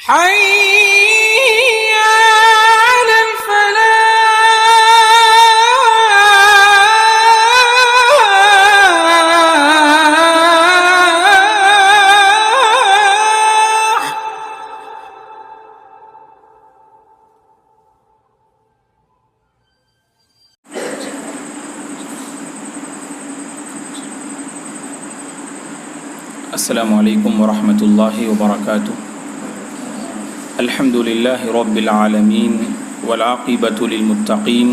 حي على الفلاح. السلام علیکم ورحمۃ اللہ وبرکاتہ. الحمد للہ رب العالمین والعاقبۃ للمتقین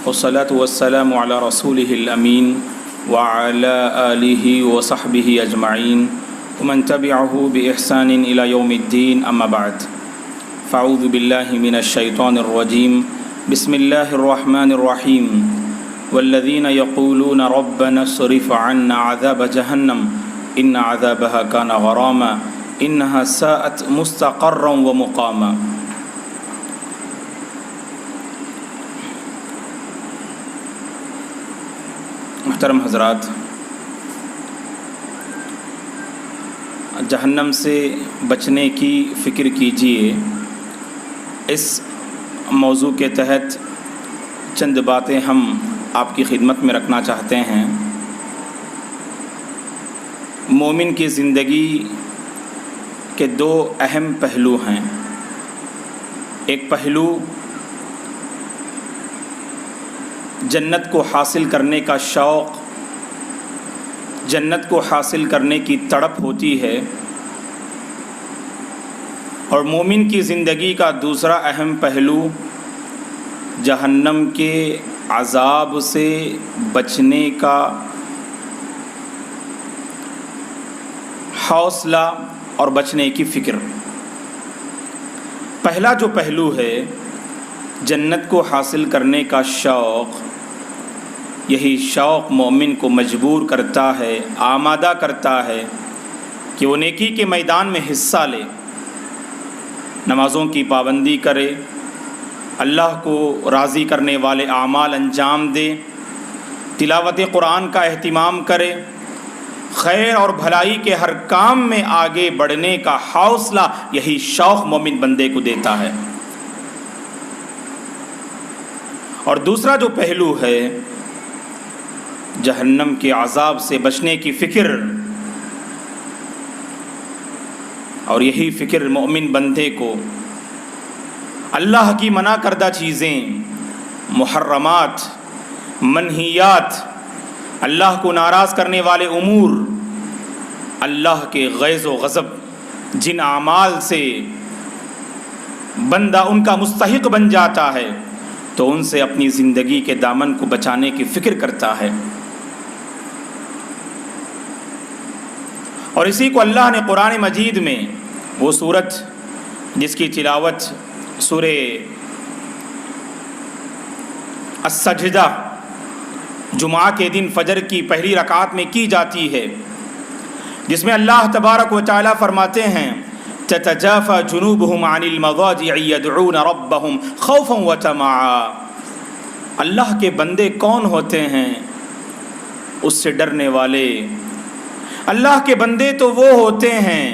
والصلاة والسلام علی رسولہ الامین وعلی آلہ وصحبہ اجمعین ومن تبعہ بإحسان الی یوم الدین. اما بعد فاعوذ باللہ من الشیطان الرجیم. بسم اللہ الرحمن الرحیم. والذین یقولون ربنا اصرف عنا عذاب جہنم ان عذابها كان غراما انها ساءت مستقرا ومقاما. محترم حضرات، جہنم سے بچنے کی فکر کیجیے. اس موضوع کے تحت چند باتیں ہم آپ کی خدمت میں رکھنا چاہتے ہیں. مومن کی زندگی کے دو اہم پہلو ہیں. ایک پہلو جنت کو حاصل کرنے کا شوق، جنت کو حاصل کرنے کی تڑپ ہوتی ہے، اور مومن کی زندگی کا دوسرا اہم پہلو جہنم کے عذاب سے بچنے کا حوصلہ اور بچنے کی فکر. پہلا جو پہلو ہے جنت کو حاصل کرنے کا شوق، یہی شوق مومن کو مجبور کرتا ہے، آمادہ کرتا ہے کہ وہ نیکی کے میدان میں حصہ لے، نمازوں کی پابندی کرے، اللہ کو راضی کرنے والے اعمال انجام دے، تلاوت قرآن کا اہتمام کرے، خیر اور بھلائی کے ہر کام میں آگے بڑھنے کا حوصلہ یہی شوق مومن بندے کو دیتا ہے. اور دوسرا جو پہلو ہے جہنم کے عذاب سے بچنے کی فکر، اور یہی فکر مومن بندے کو اللہ کی منع کردہ چیزیں، محرمات، منہیات، اللہ کو ناراض کرنے والے امور، اللہ کے غیظ و غضب جن اعمال سے بندہ ان کا مستحق بن جاتا ہے، تو ان سے اپنی زندگی کے دامن کو بچانے کی فکر کرتا ہے. اور اسی کو اللہ نے قرآن مجید میں وہ صورت جس کی تلاوت سورہ السجدہ جمعہ کے دن فجر کی پہلی رکعت میں کی جاتی ہے، جس میں اللہ تبارک و تعالی فرماتے ہیں تتجافى جنوبهم عن المضاجع يدعون ربهم خوفا وطمعا. اللہ کے بندے کون ہوتے ہیں؟ اس سے ڈرنے والے. اللہ کے بندے تو وہ ہوتے ہیں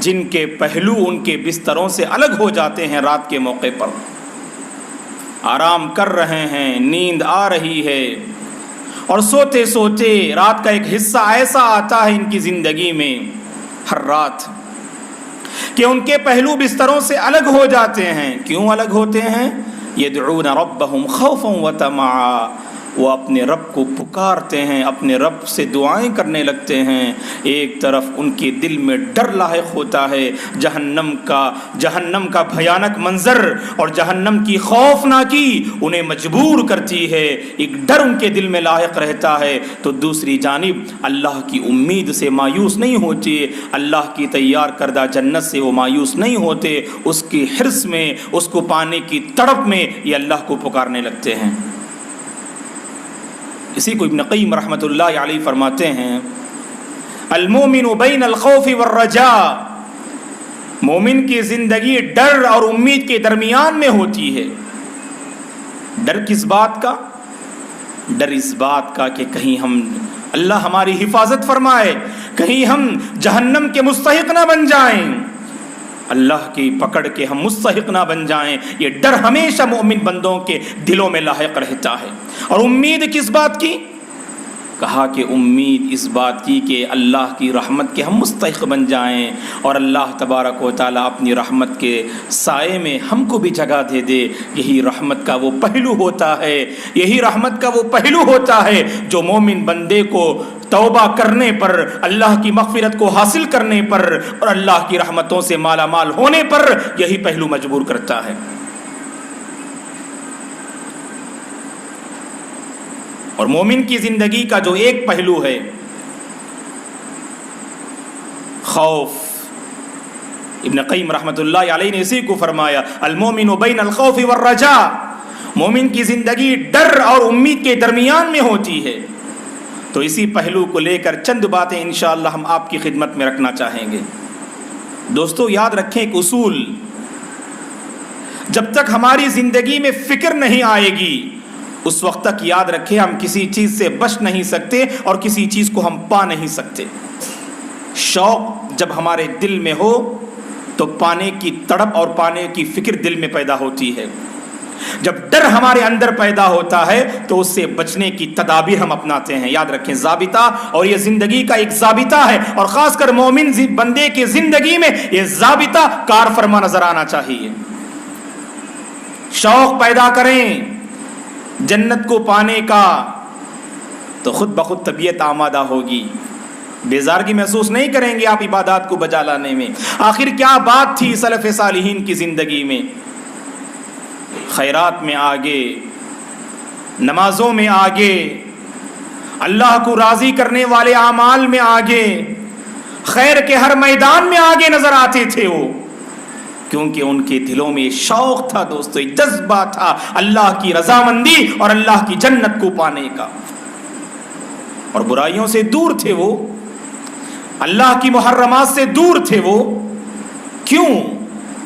جن کے پہلو ان کے بستروں سے الگ ہو جاتے ہیں. رات کے موقع پر آرام کر رہے ہیں، نیند آ رہی ہے، اور سوتے سوتے رات کا ایک حصہ ایسا آتا ہے ان کی زندگی میں ہر رات کہ ان کے پہلو بستروں سے الگ ہو جاتے ہیں. کیوں الگ ہوتے ہیں؟ یدعون ربهم خوفا وطمعا. وہ اپنے رب کو پکارتے ہیں، اپنے رب سے دعائیں کرنے لگتے ہیں. ایک طرف ان کے دل میں ڈر لاحق ہوتا ہے جہنم کا بھیانک منظر، اور جہنم کی خوفناکی انہیں مجبور کرتی ہے، ایک ڈر ان کے دل میں لاحق رہتا ہے. تو دوسری جانب اللہ کی امید سے مایوس نہیں ہوتے، اللہ کی تیار کردہ جنت سے وہ مایوس نہیں ہوتے. اس کی حرص میں، اس کو پانے کی تڑپ میں یہ اللہ کو پکارنے لگتے ہیں. اسی کو ابن قیم رحمۃ اللہ علیہ فرماتے ہیں المومن بین الخوف والرجاء. مومن کی زندگی ڈر اور امید کے درمیان میں ہوتی ہے. ڈر کس بات کا؟ ڈر اس بات کا کہ کہیں ہم اللہ ہماری حفاظت فرمائے، کہیں ہم جہنم کے مستحق نہ بن جائیں. اللہ کی پکڑ کے ہم مستحق نہ بن جائیں، یہ ڈر ہمیشہ مومن بندوں کے دلوں میں لاحق رہتا ہے۔ اور امید کس بات کی؟ کہا کہ امید اس بات کی کہ اللہ کی رحمت کے ہم مستحق بن جائیں، اور اللہ تبارک و تعالیٰ اپنی رحمت کے سائے میں ہم کو بھی جگہ دے دے۔ یہی رحمت کا وہ پہلو ہوتا ہے، یہی رحمت کا وہ پہلو ہوتا ہے جو مومن بندے کو توبہ کرنے پر، اللہ کی مغفرت کو حاصل کرنے پر اور اللہ کی رحمتوں سے مالا مال ہونے پر یہی پہلو مجبور کرتا ہے۔ اور مومن کی زندگی کا جو ایک پہلو ہے خوف، ابن قیم رحمۃ اللہ علیہ نے اسی کو فرمایا المومن بین الخوف والرجاء، مومن کی زندگی ڈر اور امید کے درمیان میں ہوتی ہے۔ تو اسی پہلو کو لے کر چند باتیں انشاءاللہ ہم آپ کی خدمت میں رکھنا چاہیں گے۔ دوستو یاد رکھیں ایک اصول، جب تک ہماری زندگی میں فکر نہیں آئے گی اس وقت تک یاد رکھیں ہم کسی چیز سے بچ نہیں سکتے اور کسی چیز کو ہم پا نہیں سکتے۔ شوق جب ہمارے دل میں ہو تو پانے کی تڑپ اور پانے کی فکر دل میں پیدا ہوتی ہے۔ جب ڈر ہمارے اندر پیدا ہوتا ہے تو اس سے بچنے کی تدابیر ہم اپناتے ہیں۔ یاد رکھیں ضابطہ، اور یہ زندگی کا ایک ضابطہ ہے، اور خاص کر مومن بندے کی زندگی میں یہ ضابطہ کار فرما نظر آنا چاہیے۔ شوق پیدا کریں جنت کو پانے کا تو خود بخود طبیعت آمادہ ہوگی، بیزارگی محسوس نہیں کریں گے آپ عبادات کو بجا لانے میں۔ آخر کیا بات تھی سلف صالحین کی زندگی میں؟ خیرات میں آگے، نمازوں میں آگے، اللہ کو راضی کرنے والے اعمال میں آگے، خیر کے ہر میدان میں آگے نظر آتے تھے وہ، کیونکہ ان کے دلوں میں شوق تھا دوستو، ایک جذبہ تھا اللہ کی رضامندی اور اللہ کی جنت کو پانے کا، اور برائیوں سے دور تھے وہ، اللہ کی محرمات سے دور تھے وہ۔ کیوں؟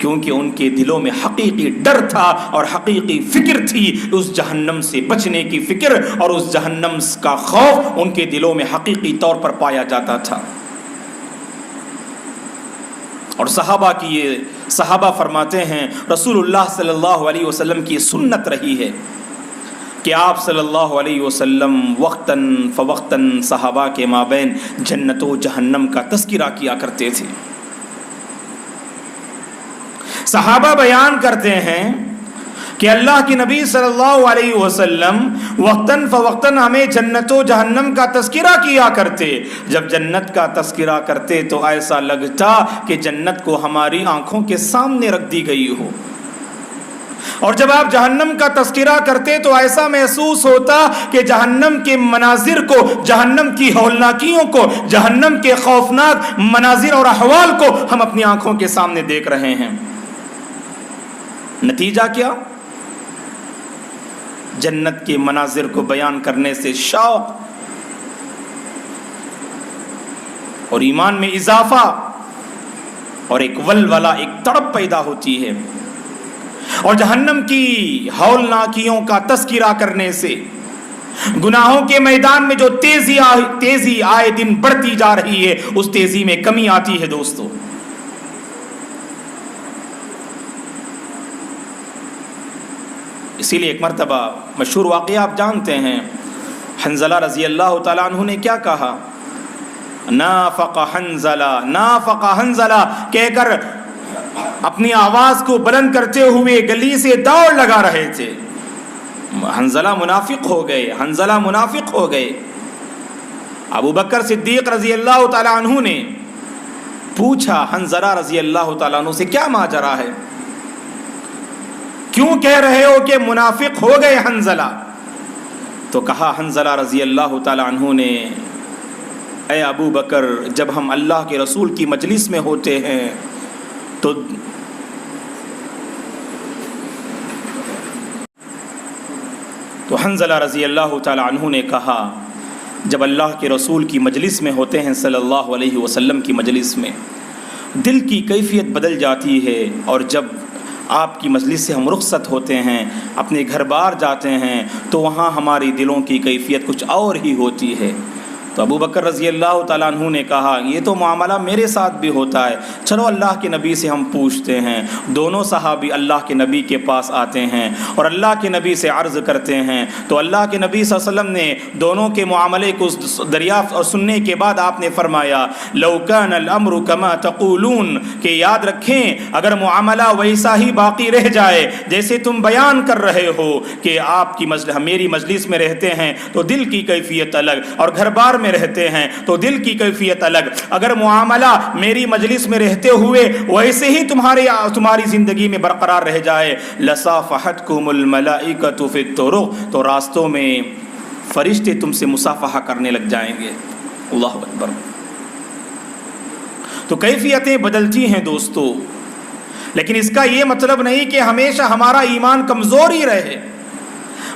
کیونکہ ان کے دلوں میں حقیقی ڈر تھا اور حقیقی فکر تھی، اس جہنم سے بچنے کی فکر اور اس جہنم کا خوف ان کے دلوں میں حقیقی طور پر پایا جاتا تھا۔ اور صحابہ فرماتے ہیں رسول اللہ صلی اللہ علیہ وسلم کی سنت رہی ہے کہ آپ صلی اللہ علیہ وسلم وقتاً فوقتاً صحابہ کے مابین جنت و جہنم کا تذکرہ کیا کرتے تھے۔ صحابہ بیان کرتے ہیں کہ اللہ کے نبی صلی اللہ علیہ وسلم وقتاً فوقتاً ہمیں جنت و جہنم کا تذکرہ کیا کرتے۔ جب جنت کا تذکرہ کرتے تو ایسا لگتا کہ جنت کو ہماری آنکھوں کے سامنے رکھ دی گئی ہو، اور جب آپ جہنم کا تذکرہ کرتے تو ایسا محسوس ہوتا کہ جہنم کے مناظر کو، جہنم کی ہولناکیوں کو، جہنم کے خوفناک مناظر اور احوال کو ہم اپنی آنکھوں کے سامنے دیکھ رہے ہیں۔ نتیجہ کیا؟ جنت کے مناظر کو بیان کرنے سے شوق اور ایمان میں اضافہ اور ایک ولولہ، ایک تڑپ پیدا ہوتی ہے، اور جہنم کی ہولناکیوں کا تذکرہ کرنے سے گناہوں کے میدان میں جو تیزی آئے دن بڑھتی جا رہی ہے اس تیزی میں کمی آتی ہے دوستو۔ اسی لیے ایک مرتبہ مشہور واقعہ آپ جانتے ہیں، حنظلہ رضی اللہ تعالیٰ عنہ نے کیا کہا؟ نافق حنظلہ کہہ کر اپنی آواز کو بلند کرتے ہوئے گلی سے دوڑ لگا رہے تھے۔ حنظلہ منافق ہو گئے۔ ابو بکر صدیق رضی اللہ تعالیٰ عنہ نے پوچھا حنظلہ رضی اللہ تعالیٰ عنہ سے کیا ماجرا ہے؟ کیوں کہہ رہے ہو کہ منافق ہو گئے حنظلہ؟ تو کہا حنظلہ رضی اللہ تعالیٰ عنہ نے، اے ابو بکر، جب ہم اللہ کے رسول کی مجلس میں ہوتے ہیں تو حنظلہ رضی اللہ تعالیٰ عنہ نے کہا جب اللہ کے رسول کی مجلس میں ہوتے ہیں صلی اللہ علیہ وسلم کی مجلس میں دل کی کیفیت بدل جاتی ہے، اور جب آپ کی مجلس سے ہم رخصت ہوتے ہیں، اپنے گھر بار جاتے ہیں تو وہاں ہماری دلوں کی کیفیت کچھ اور ہی ہوتی ہے۔ تو ابو بکر رضی اللہ تعالیٰ عنہ نے کہا یہ تو معاملہ میرے ساتھ بھی ہوتا ہے، چلو اللہ کے نبی سے ہم پوچھتے ہیں۔ دونوں صحابی اللہ کے نبی کے پاس آتے ہیں اور اللہ کے نبی سے عرض کرتے ہیں، تو اللہ کے نبی صلی اللہ علیہ وسلم نے دونوں کے معاملے کو دریافت اور سننے کے بعد آپ نے فرمایا لو کان الامر کما تقولون، کہ یاد رکھیں اگر معاملہ ویسا ہی باقی رہ جائے جیسے تم بیان کر رہے ہو کہ آپ کی میری مجلس میں رہتے ہیں تو دل کی کیفیت الگ، اور گھر بار میں رہتے ہیں تو دل کی کیفیت الگ، اگر معاملہ میری مجلس میں رہتے ہوئے ویسے ہی تمہاری زندگی میں برقرار رہ جائے لصافحتکم الملائکۃ فی الطرق، تو راستوں میں فرشتے تم سے مصافحہ کرنے لگ جائیں گے۔ اللہ اکبر۔ تو کیفیتیں بدلتی ہیں دوستو، لیکن اس کا یہ مطلب نہیں کہ ہمیشہ ہمارا ایمان کمزور ہی رہے،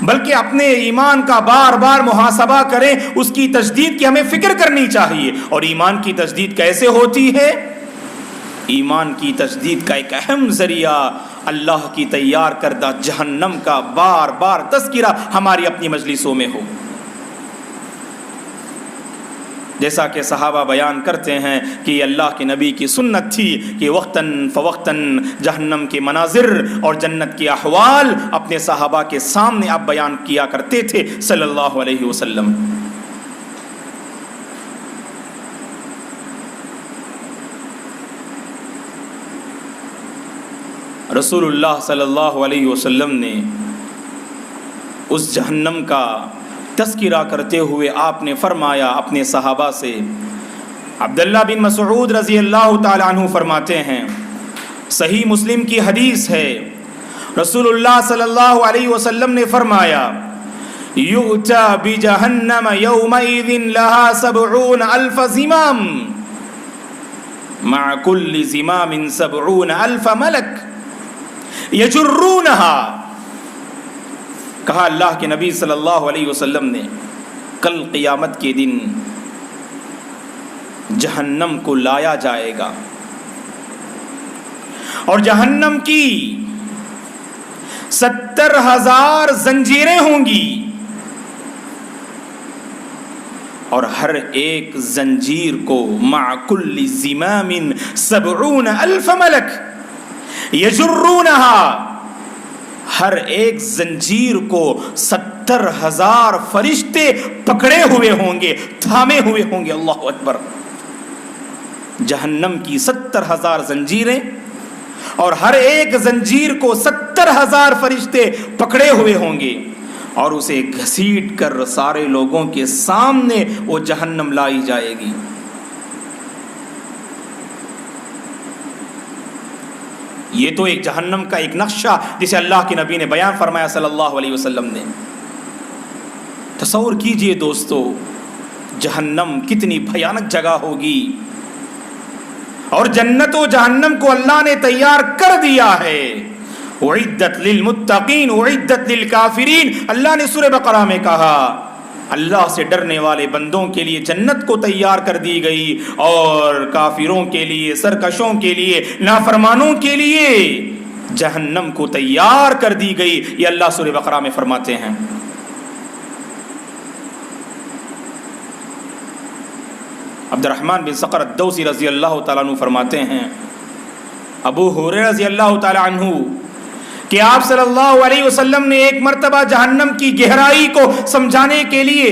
بلکہ اپنے ایمان کا بار بار محاسبہ کریں، اس کی تجدید کی ہمیں فکر کرنی چاہیے۔ اور ایمان کی تجدید کیسے ہوتی ہے؟ ایمان کی تجدید کا ایک اہم ذریعہ اللہ کی تیار کردہ جہنم کا بار بار تذکرہ ہماری اپنی مجلسوں میں ہو۔ جیسا کہ صحابہ بیان کرتے ہیں کہ یہ اللہ کے نبی کی سنت تھی کہ وقتاً فوقتاً جہنم کے مناظر اور جنت کے احوال اپنے صحابہ کے سامنے آپ بیان کیا کرتے تھے صلی اللہ علیہ وسلم۔ رسول اللہ صلی اللہ علیہ وسلم نے اس جہنم کا تذکرہ کرتے ہوئے آپ نے فرمایا اپنے صحابہ سے، عبداللہ بن مسعود رضی اللہ تعالی عنہ فرماتے ہیں، صحیح مسلم کی حدیث ہے، رسول اللہ صلی اللہ علیہ وسلم نے فرمایا یؤتی بجہنم یومئذ لہا 70,000 زمام مع کل زمام 70,000 ملک یجرونہا۔ کہا اللہ کے نبی صلی اللہ علیہ وسلم نے کل قیامت کے دن جہنم کو لایا جائے گا اور جہنم کی 70,000 زنجیریں ہوں گی، اور ہر ایک زنجیر کو مع کل زمام 70,000 ملک یجرونہا، ہر ایک زنجیر کو 70,000 فرشتے پکڑے ہوئے ہوں گے، تھامے ہوئے ہوں گے۔ اللہ اکبر۔ جہنم کی 70,000 زنجیریں اور ہر ایک زنجیر کو 70,000 فرشتے پکڑے ہوئے ہوں گے، اور اسے گھسیٹ کر سارے لوگوں کے سامنے وہ جہنم لائی جائے گی۔ یہ تو ایک جہنم کا ایک نقشہ جسے اللہ کے نبی نے بیان فرمایا صلی اللہ علیہ وسلم نے۔ تصور کیجئے دوستو جہنم کتنی بھیانک جگہ ہوگی، اور جنت و جہنم کو اللہ نے تیار کر دیا ہے۔ اعدت للمتقین اعدت للکافرین، اللہ نے سورہ بقرہ میں کہا اللہ سے ڈرنے والے بندوں کے لیے جنت کو تیار کر دی گئی، اور کافروں کے لیے، سرکشوں کے لیے، نافرمانوں کے لیے جہنم کو تیار کر دی گئی۔ یہ اللہ سورہ بقرہ میں فرماتے ہیں۔ عبد الرحمن بن صخر الدوسی رضی اللہ تعالیٰ عنہ فرماتے ہیں، ابو ہریرہ رضی اللہ تعالیٰ عنہ کہ آپ صلی اللہ علیہ وسلم نے ایک مرتبہ جہنم کی گہرائی کو سمجھانے کے لیے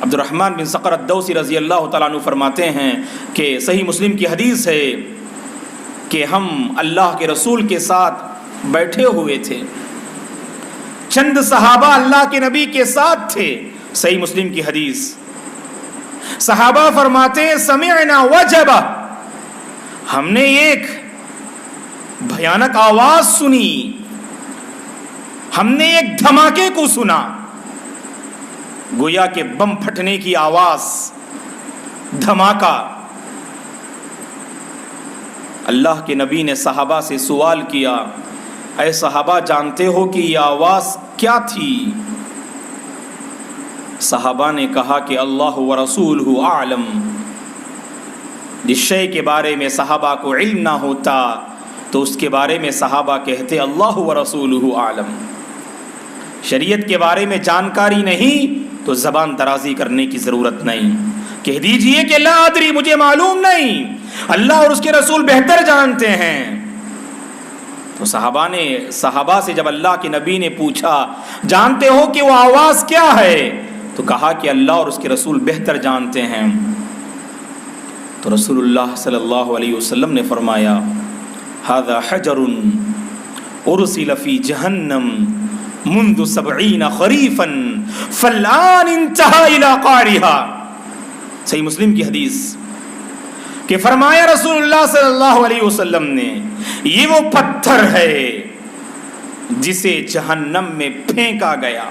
عبد الرحمن بن صخر الدوسی رضی اللہ تعالیٰ عنہ فرماتے ہیں کہ صحیح مسلم کی حدیث ہے کہ ہم اللہ کے رسول کے ساتھ بیٹھے ہوئے تھے، چند صحابہ اللہ کے نبی کے ساتھ تھے، صحیح مسلم کی حدیث، صحابہ فرماتے ہیں سمعنا وجبہ، ہم نے ایک بھیانک آواز سنی، ہم نے ایک دھماکے کو سنا، گویا کہ بم پھٹنے کی آواز، دھماکہ۔ اللہ کے نبی نے صحابہ سے سوال کیا، اے صحابہ جانتے ہو کہ یہ آواز کیا تھی؟ صحابہ نے کہا کہ اللہ ورسولہ اعلم۔ جس شے کے بارے میں صحابہ کو علم نہ ہوتا تو اس کے بارے میں صحابہ کہتے اللہ ورسولہ اعلم۔ شریعت کے بارے میں جانکاری نہیں تو زبان درازی کرنے کی ضرورت نہیں، کہہ دیجئے کہ لا ادری، مجھے معلوم نہیں، اللہ اور اس کے رسول بہتر جانتے ہیں۔ تو صحابہ سے جب اللہ کے نبی نے پوچھا جانتے ہو کہ وہ آواز کیا ہے، تو کہا کہ اللہ اور اس کے رسول بہتر جانتے ہیں۔ تو رسول اللہ صلی اللہ علیہ وسلم نے فرمایا ھذا حجر ارسل فی جہنم منذ 70 خریفا فالآن انتہى الی قعرها۔ صحیح مسلم کی حدیث کہ فرمایا رسول اللہ صلی اللہ علیہ وسلم نے، یہ وہ پتھر ہے جسے جہنم میں پھینکا گیا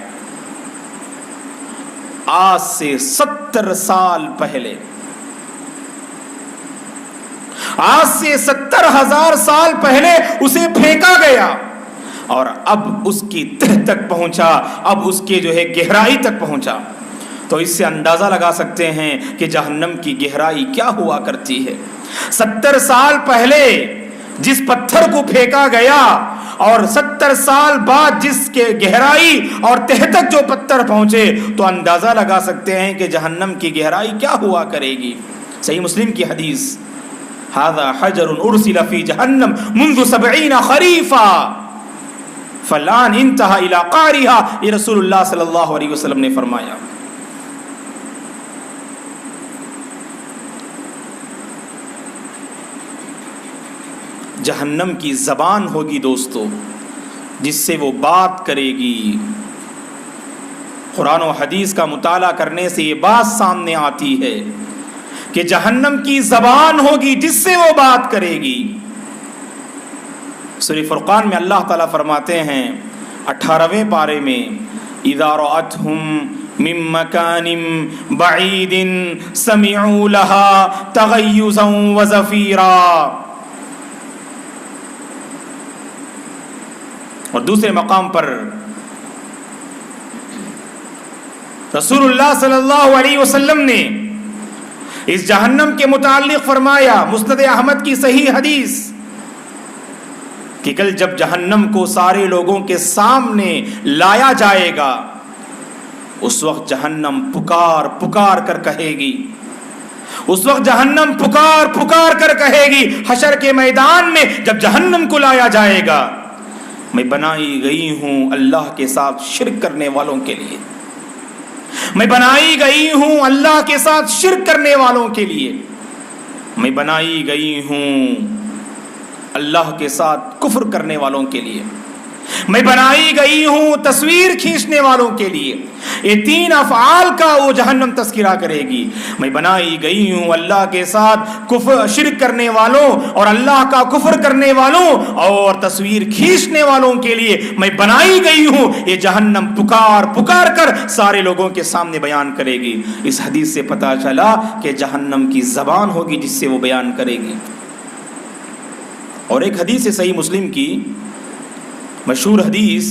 آج سے 70 سال پہلے، آج سے 70,000 سال پہلے اسے پھینکا گیا، اور اب اس کی تہ تک پہنچا، اب اس کے جو ہے گہرائی تک پہنچا۔ تو اس سے اندازہ لگا سکتے ہیں کہ جہنم کی گہرائی کیا ہوا کرتی ہے۔ 70 سال پہلے جس پتھر کو پھینکا گیا اور 70 سال بعد جس کے گہرائی اور تہ تک جو پتھر پہنچے، تو اندازہ لگا سکتے ہیں کہ جہنم کی گہرائی کیا ہوا کرے گی۔ صحیح مسلم کی حدیث ھذا حجر ارسل فی جہنم منذ 70 خریفا فالآن انتہى الی قعرها، یہ رسول اللہ صلی اللہ علیہ وسلم نے فرمایا۔ جہنم کی زبان ہوگی دوستو جس سے وہ بات کرے گی۔ قرآن و حدیث کا مطالعہ کرنے سے یہ بات سامنے آتی ہے کہ جہنم کی زبان ہوگی جس سے وہ بات کرے گی۔ سورہ فرقان میں اللہ تعالیٰ فرماتے ہیں 18ویں پارے میں اذا رأتهم من مکان بعید سمعوا لها تغیظا وزفیرا، اور دوسرے مقام پر رسول اللہ صلی اللہ علیہ وسلم نے اس جہنم کے متعلق فرمایا، مسند احمد کی صحیح حدیث، کہ کل جب جہنم کو سارے لوگوں کے سامنے لایا جائے گا، اس وقت جہنم پکار پکار کر کہے گی، اس وقت جہنم پکار پکار کر کہے گی، حشر کے میدان میں جب جہنم کو لایا جائے گا، میں بنائی گئی ہوں اللہ کے ساتھ شرک کرنے والوں کے لیے، میں بنائی گئی ہوں اللہ کے ساتھ شرک کرنے والوں کے لیے، میں بنائی گئی ہوں اللہ کے ساتھ کفر کرنے والوں کے لیے، میں بنائی گئی ہوں تصویر کھینچنے والوں کے لیے۔ یہ 3 افعال کا وہ جہنم تذکرہ کرے گی۔ میں بنائی گئی ہوں اللہ کے ساتھ کفر شرک کرنے والوں اور اللہ کا کفر کرنے والوں اور تصویر کھینچنے والوں کے لیے میں بنائی گئی ہوں۔ یہ جہنم پکار پکار کر سارے لوگوں کے سامنے بیان کرے گی۔ اس حدیث سے پتہ چلا کہ جہنم کی زبان ہوگی جس سے وہ بیان کرے گی۔ اور ایک حدیث صحیح مسلم کی مشہور حدیث،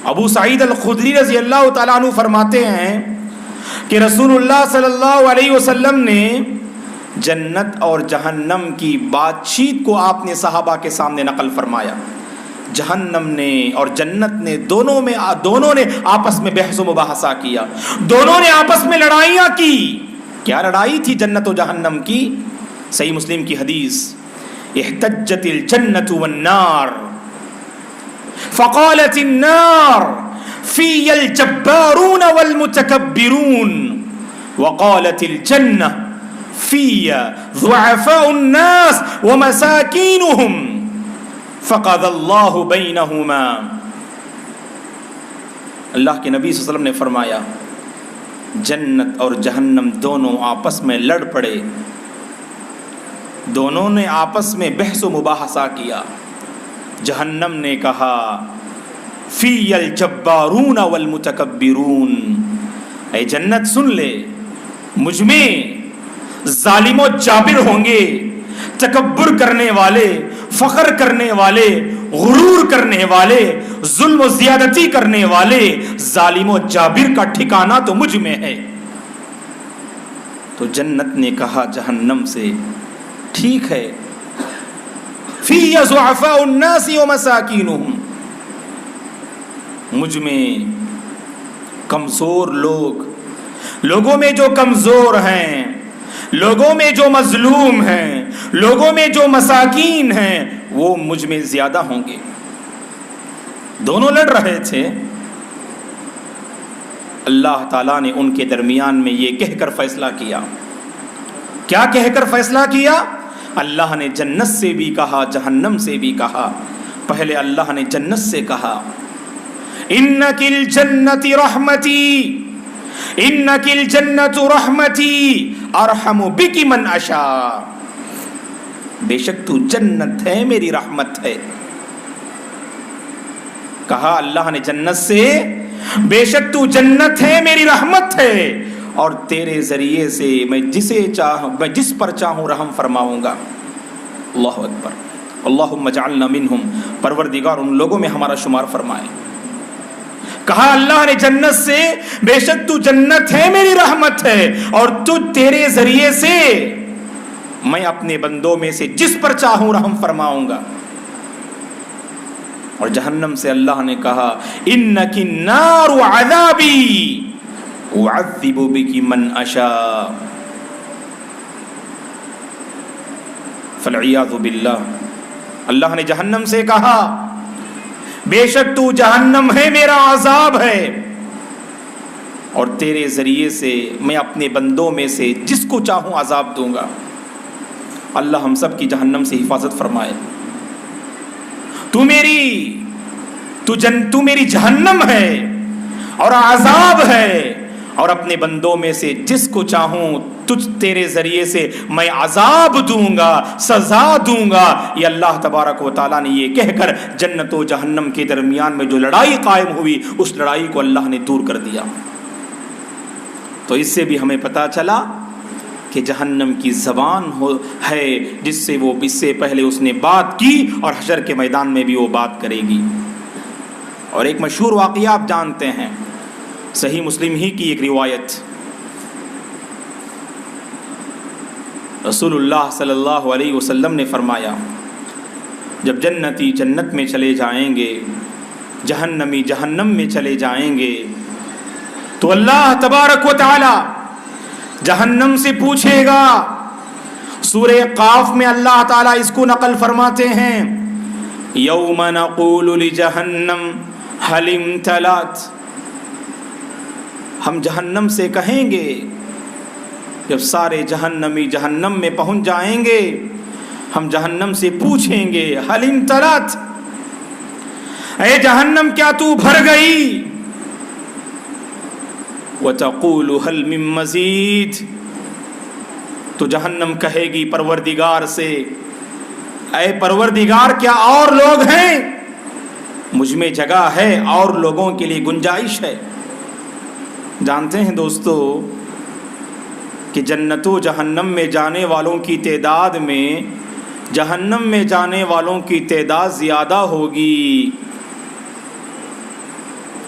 ابو سعید الخدری رضی اللہ تعالیٰ عنہ فرماتے ہیں کہ رسول اللہ صلی اللہ علیہ وسلم نے جنت اور جہنم کی بات چیت کو آپ نے صحابہ کے سامنے نقل فرمایا۔ جہنم نے اور جنت نے دونوں نے آپس میں بحث و مباحثہ کیا، دونوں نے آپس میں لڑائیاں کی۔ کیا لڑائی تھی جنت و جہنم کی؟ صحیح مسلم کی حدیث، احتجت الجنت والنار فقالت النار في الجبارون والمتكبرون وقالت الجنة في ضعفاء الناس ومساكينهم فقضى الله بينهما۔ اللہ کے نبی صلی اللہ علیہ وسلم نے فرمایا جنت اور جہنم دونوں آپس میں لڑ پڑے، دونوں نے آپس میں بحث و مباحثہ کیا۔ جہنم نے کہا فی الجبارون والمتکبرون، اے جنت سن لے، مجھ میں ظالم و جابر ہوں گے، تکبر کرنے والے، فخر کرنے والے، غرور کرنے والے، ظلم و زیادتی کرنے والے، ظالم و جابر کا ٹھکانہ تو مجھ میں ہے۔ تو جنت نے کہا جہنم سے ٹھیک ہے، فی ضعفاء الناس ومساکینہم، مجھ میں کمزور لوگوں میں جو کمزور ہیں، لوگوں میں جو مظلوم ہیں، لوگوں میں جو مساکین ہیں، وہ مجھ میں زیادہ ہوں گے۔ دونوں لڑ رہے تھے، اللہ تعالیٰ نے ان کے درمیان میں یہ کہہ کر فیصلہ کیا۔ کیا کہہ کر فیصلہ کیا؟ اللہ نے جنت سے بھی کہا، جہنم سے بھی کہا۔ پہلے اللہ نے جنت سے کہا، انک الجنت رحمتی، انک الجنت رحمتی ارحم بک من اشاء، بے شک تو جنت ہے، میری رحمت ہے۔ کہا اللہ نے جنت سے، بے شک تو جنت ہے، میری رحمت ہے، اور تیرے ذریعے سے میں جس پر چاہوں رحم فرماؤں گا۔ اللہ اکبر، اللہم اجعلنا منہم، پروردگار ان لوگوں میں ہمارا شمار فرمائے۔ کہا اللہ نے جنت سے، بے شک تو جنت ہے، میری رحمت ہے، اور تیرے ذریعے سے میں اپنے بندوں میں سے جس پر چاہوں رحم فرماؤں گا۔ اور جہنم سے اللہ نے کہا، انک النار عذابی اعذب بک من اشاء، فالعیاذ باللہ۔ اللہ نے جہنم سے کہا، بے شک تو جہنم ہے، میرا عذاب ہے، اور تیرے ذریعے سے میں اپنے بندوں میں سے جس کو چاہوں عذاب دوں گا۔ اللہ ہم سب کی جہنم سے حفاظت فرمائے۔ تو میری جہنم ہے اور عذاب ہے، اور اپنے بندوں میں سے جس کو چاہوں تیرے ذریعے سے میں عذاب دوں گا، سزا دوں گا۔ یہ اللہ تبارک و تعالیٰ نے یہ کہہ کر جنت و جہنم کے درمیان میں جو لڑائی قائم ہوئی، اس لڑائی کو اللہ نے دور کر دیا۔ تو اس سے بھی ہمیں پتہ چلا کہ جہنم کی زبان ہے جس سے وہ اس سے پہلے اس نے بات کی، اور حشر کے میدان میں بھی وہ بات کرے گی۔ اور ایک مشہور واقعہ آپ جانتے ہیں، صحیح مسلم ہی کی ایک روایت، رسول اللہ صلی اللہ علیہ وسلم نے فرمایا، جب جنتی جنت میں چلے جائیں گے، جہنمی جہنم میں چلے جائیں گے، تو اللہ تبارک و تعالی جہنم سے پوچھے گا۔ سورہ قاف میں اللہ تعالیٰ اس کو نقل فرماتے ہیں، یوم نقول لجہنم هل امتلأت، ہم جہنم سے کہیں گے، جب سارے جہنمی جہنم میں پہنچ جائیں گے، ہم جہنم سے پوچھیں گے، هل امتلأت، اے جہنم کیا تو بھر گئی؟ وَتَقُولُ هَلْ مِن مَّزِيدٍ، تو جہنم کہے گی پروردگار سے، اے پروردگار کیا اور لوگ ہیں؟ مجھ میں جگہ ہے، اور لوگوں کے لیے گنجائش ہے۔ جانتے ہیں دوستو کہ جنت و جہنم میں جانے والوں کی تعداد میں جہنم میں جانے والوں کی تعداد زیادہ ہوگی۔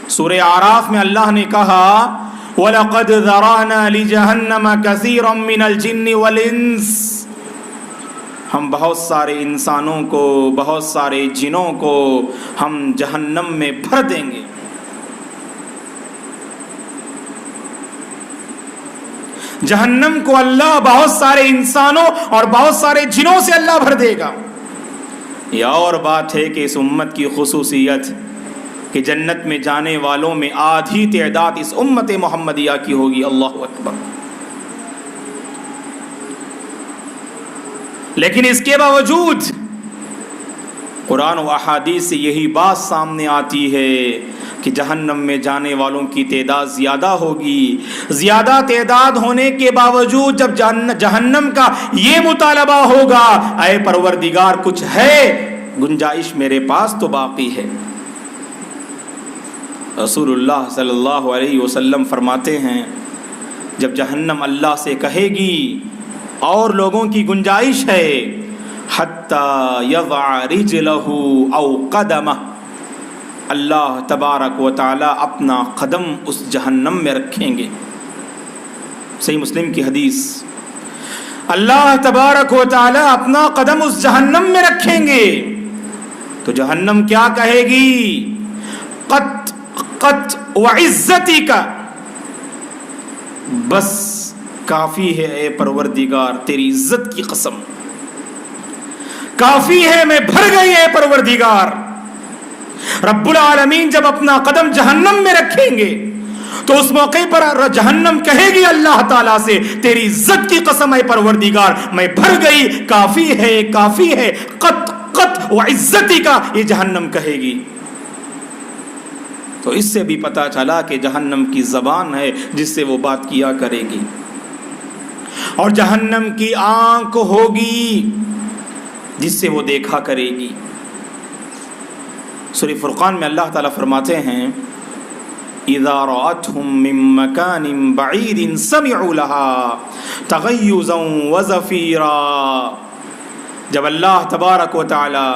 سورہ اعراف میں اللہ نے کہا، وَلَقَدْ ذَرَأْنَا لِجَهَنَّمَ كَثِيرًا مِّنَ الْجِنِّ وَالْإِنسِ، ہم بہت سارے انسانوں کو، بہت سارے جنوں کو ہم جہنم میں بھر دیں گے۔ جہنم کو اللہ بہت سارے انسانوں اور بہت سارے جنوں سے اللہ بھر دے گا۔ یہ اور بات ہے کہ اس امت کی خصوصیت کہ جنت میں جانے والوں میں آدھی تعداد اس امت محمدیہ کی ہوگی۔ اللہ اکبر۔ لیکن اس کے باوجود قرآن و احادیث سے یہی بات سامنے آتی ہے کہ جہنم میں جانے والوں کی تعداد زیادہ ہوگی۔ زیادہ تعداد ہونے کے باوجود جب جہنم کا یہ مطالبہ ہوگا، اے پروردگار کچھ ہے، گنجائش میرے پاس تو باقی ہے۔ رسول اللہ صلی اللہ علیہ وسلم فرماتے ہیں، جب جہنم اللہ سے کہے گی اور لوگوں کی گنجائش ہے، حتی یضع رجلہ او قدمہ، اللہ تبارک و تعالی اپنا قدم اس جہنم میں رکھیں گے۔ صحیح مسلم کی حدیث، اللہ تبارک و تعالی اپنا قدم اس جہنم میں رکھیں گے تو جہنم کیا کہے گی؟ قط وعزتی کا، بس کافی ہے اے پروردگار تیری عزت کی قسم، کافی ہے میں بھر گئی اے پروردگار۔ رب العالمین جب اپنا قدم جہنم میں رکھیں گے تو اس موقع پر جہنم کہے گی اللہ تعالیٰ سے تیری عزت کی قسم اے پروردگار میں بھر گئی، کافی ہے قط قط وعزتی کا، یہ جہنم کہے گی۔ تو اس سے بھی پتا چلا کہ جہنم کی زبان ہے جس سے وہ بات کیا کرے گی، اور جہنم کی آنکھ ہوگی جس سے وہ دیکھا کرے گی۔ سورہ فرقان میں اللہ تعالیٰ فرماتے ہیں اذا رأتهم من مكان بعيد سمعوا لها تغيظا وزفيرا، جب اللہ تبارک و تعالی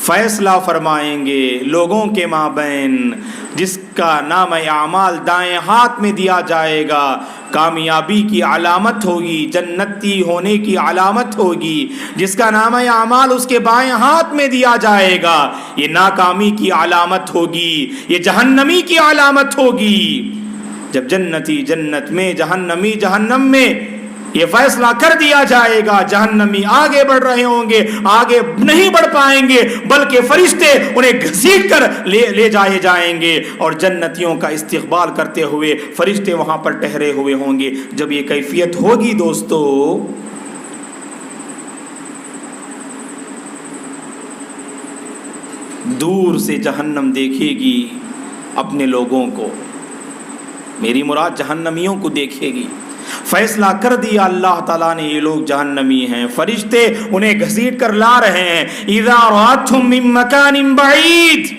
فیصلہ فرمائیں گے لوگوں کے مابین، جس کا نام اعمال دائیں ہاتھ میں دیا جائے گا، کامیابی کی علامت ہوگی، جنتی ہونے کی علامت ہوگی، جس کا نام اعمال اس کے بائیں ہاتھ میں دیا جائے گا، یہ ناکامی کی علامت ہوگی، یہ جہنمی کی علامت ہوگی۔ جب جنتی جنت میں، جہنمی جہنم میں، یہ فیصلہ کر دیا جائے گا، جہنمی آگے بڑھ رہے ہوں گے، آگے نہیں بڑھ پائیں گے، بلکہ فرشتے انہیں گھسیٹ کر لے جائے جائیں گے، اور جنتیوں کا استقبال کرتے ہوئے فرشتے وہاں پر ٹھہرے ہوئے ہوں گے۔ جب یہ کیفیت ہوگی دوستو، دور سے جہنم دیکھے گی اپنے لوگوں کو، میری مراد جہنمیوں کو دیکھے گی۔ فیصلہ کر دیا اللہ تعالیٰ نے یہ لوگ جہنمی ہیں، فرشتے انہیں گھسیٹ کر لا رہے ہیں۔ اذا رأتهم من مکان بعید،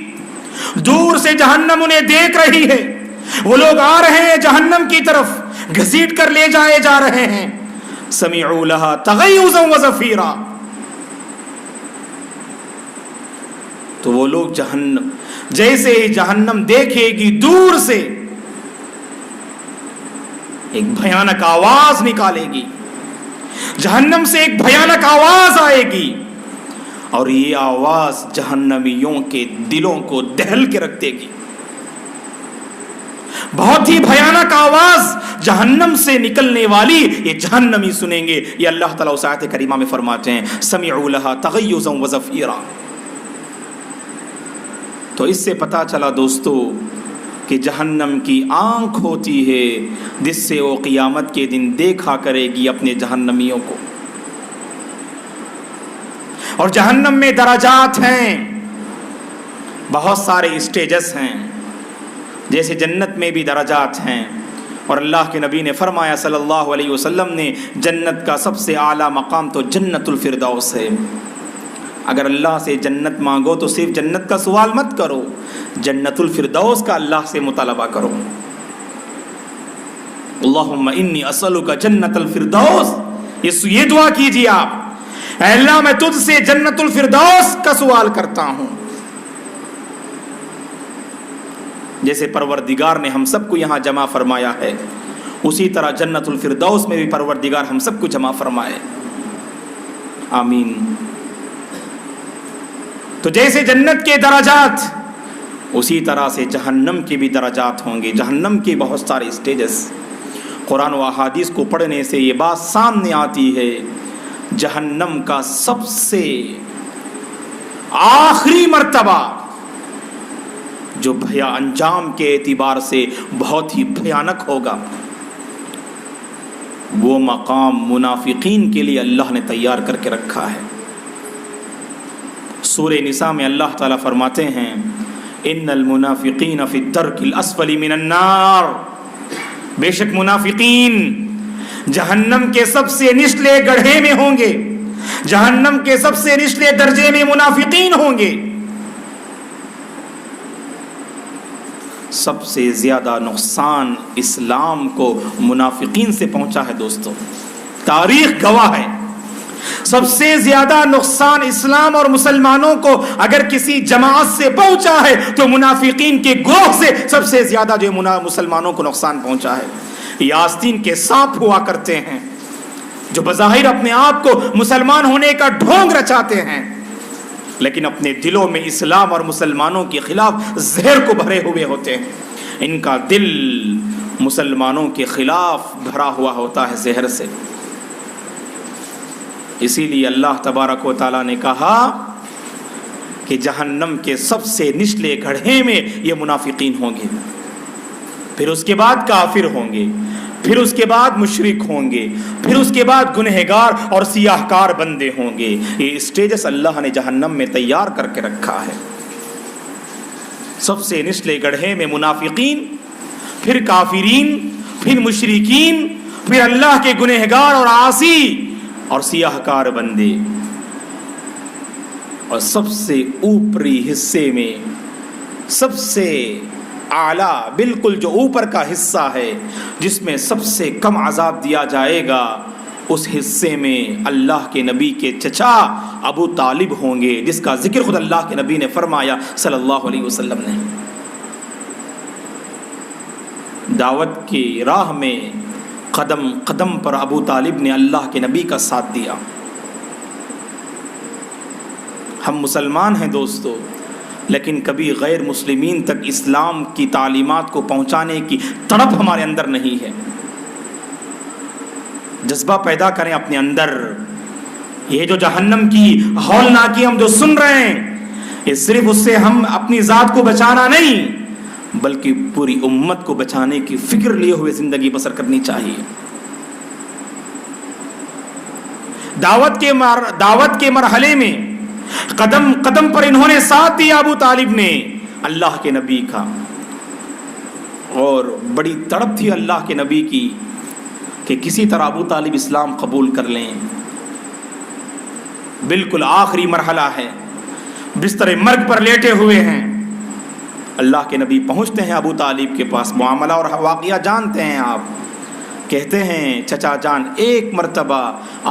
دور سے جہنم انہیں دیکھ رہی ہے، وہ لوگ آ رہے ہیں جہنم کی طرف، گھسیٹ کر لے جائے جا رہے ہیں۔ سمعوا لها تغیظا وزفیرا، تو وہ لوگ جہنم جیسے ہی جہنم دیکھے گی دور سے ایک بھیانک آواز نکالے گی، جہنم سے ایک بھیانک آواز آئے گی، اور یہ آواز جہنمیوں کے دلوں کو دہل کے رکھ دے گی۔ بہت ہی بھیانک آواز جہنم سے نکلنے والی یہ جہنمی سنیں گے۔ یہ اللہ تعالیٰ اس آیت کریمہ میں فرماتے ہیں سمعوا لها تغیظا وزفیرا۔ تو اس سے پتا چلا دوستو کہ جہنم کی آنکھ ہوتی ہے جس سے وہ قیامت کے دن دیکھا کرے گی اپنے جہنمیوں کو۔ اور جہنم میں درجات ہیں، بہت سارے اسٹیجز ہیں، جیسے جنت میں بھی درجات ہیں، اور اللہ کے نبی نے فرمایا صلی اللہ علیہ وسلم نے جنت کا سب سے اعلیٰ مقام تو جنت الفردوس ہے۔ اگر اللہ سے جنت مانگو تو صرف جنت کا سوال مت کرو، جنت الفردوس کا اللہ سے مطالبہ کرو۔ اللہم انی اسألک جنت الفردوس، یہ دعا کیجیے آپ، اے اللہ میں تجھ سے جنت الفردوس کا سوال کرتا ہوں۔ جیسے پروردگار نے ہم سب کو یہاں جمع فرمایا ہے، اسی طرح جنت الفردوس میں بھی پروردگار ہم سب کو جمع فرمائے، آمین۔ تو جیسے جنت کے درجات، اسی طرح سے جہنم کے بھی درجات ہوں گے، جہنم کے بہت سارے اسٹیجز۔ قرآن و احادیث کو پڑھنے سے یہ بات سامنے آتی ہے، جہنم کا سب سے آخری مرتبہ جو انجام کے اعتبار سے بہت ہی بھیانک ہوگا، وہ مقام منافقین کے لیے اللہ نے تیار کر کے رکھا ہے۔ سورہ نساء میں اللہ تعالیٰ فرماتے ہیں ان المنافقین فی الدرک الاسفل من النار، بے شک منافقین جہنم کے سب سے نچلے گڑھے میں ہوں گے، جہنم کے سب سے نچلے درجے میں منافقین ہوں گے۔ سب سے زیادہ نقصان اسلام کو منافقین سے پہنچا ہے دوستو، تاریخ گواہ ہے۔ سب سے زیادہ نقصان اسلام اور مسلمانوں کو اگر کسی جماعت سے پہنچا ہے تو منافقین کے گروہ سے سب سے زیادہ جو مسلمانوں کو نقصان پہنچا ہے۔ یہ آستین کے سانپ ہوا کرتے ہیں جو بظاہر اپنے آپ کو مسلمان ہونے کا ڈھونگ رچاتے ہیں، لیکن اپنے دلوں میں اسلام اور مسلمانوں کے خلاف زہر کو بھرے ہوئے ہوتے ہیں. ان کا دل مسلمانوں کے خلاف بھرا ہوا ہوتا ہے زہر سے. اسی لیے اللہ تبارک و تعالیٰ نے کہا کہ جہنم کے سب سے نچلے گڑھے میں یہ منافقین ہوں گے، پھر اس کے بعد کافر ہوں گے، پھر اس کے بعد مشرک ہوں گے، پھر اس کے بعد گنہگار اور سیاہ کار بندے ہوں گے. یہ اسٹیجز اللہ نے جہنم میں تیار کر کے رکھا ہے. سب سے نچلے گڑھے میں منافقین، پھر کافرین، پھر مشرکین، پھر اللہ کے گنہگار اور عاصی اور سیاہ کار بندے، اور سب سے اوپری حصے میں سب سے اعلیٰ، بالکل جو اوپر کا حصہ ہے جس میں سب سے کم عذاب دیا جائے گا، اس حصے میں اللہ کے نبی کے چچا ابو طالب ہوں گے، جس کا ذکر خود اللہ کے نبی نے فرمایا صلی اللہ علیہ وسلم نے. دعوت کی راہ میں قدم قدم پر ابو طالب نے اللہ کے نبی کا ساتھ دیا. ہم مسلمان ہیں دوستو، لیکن کبھی غیر مسلمین تک اسلام کی تعلیمات کو پہنچانے کی تڑپ ہمارے اندر نہیں ہے. جذبہ پیدا کریں اپنے اندر. یہ جو جہنم کی ہولناکی ہم جو سن رہے ہیں، یہ صرف اس سے ہم اپنی ذات کو بچانا نہیں، بلکہ پوری امت کو بچانے کی فکر لیے ہوئے زندگی بسر کرنی چاہیے. دعوت کے مرحلے میں قدم قدم پر انہوں نے ساتھ دیا ابو طالب نے اللہ کے نبی کا، اور بڑی تڑپ تھی اللہ کے نبی کی کہ کسی طرح ابو طالب اسلام قبول کر لیں. بالکل آخری مرحلہ ہے، بستر مرگ پر لیٹے ہوئے ہیں. اللہ کے نبی پہنچتے ہیں ابو طالب کے پاس، معاملہ اور واقعہ جانتے ہیں آپ. کہتے ہیں چچا جان ایک مرتبہ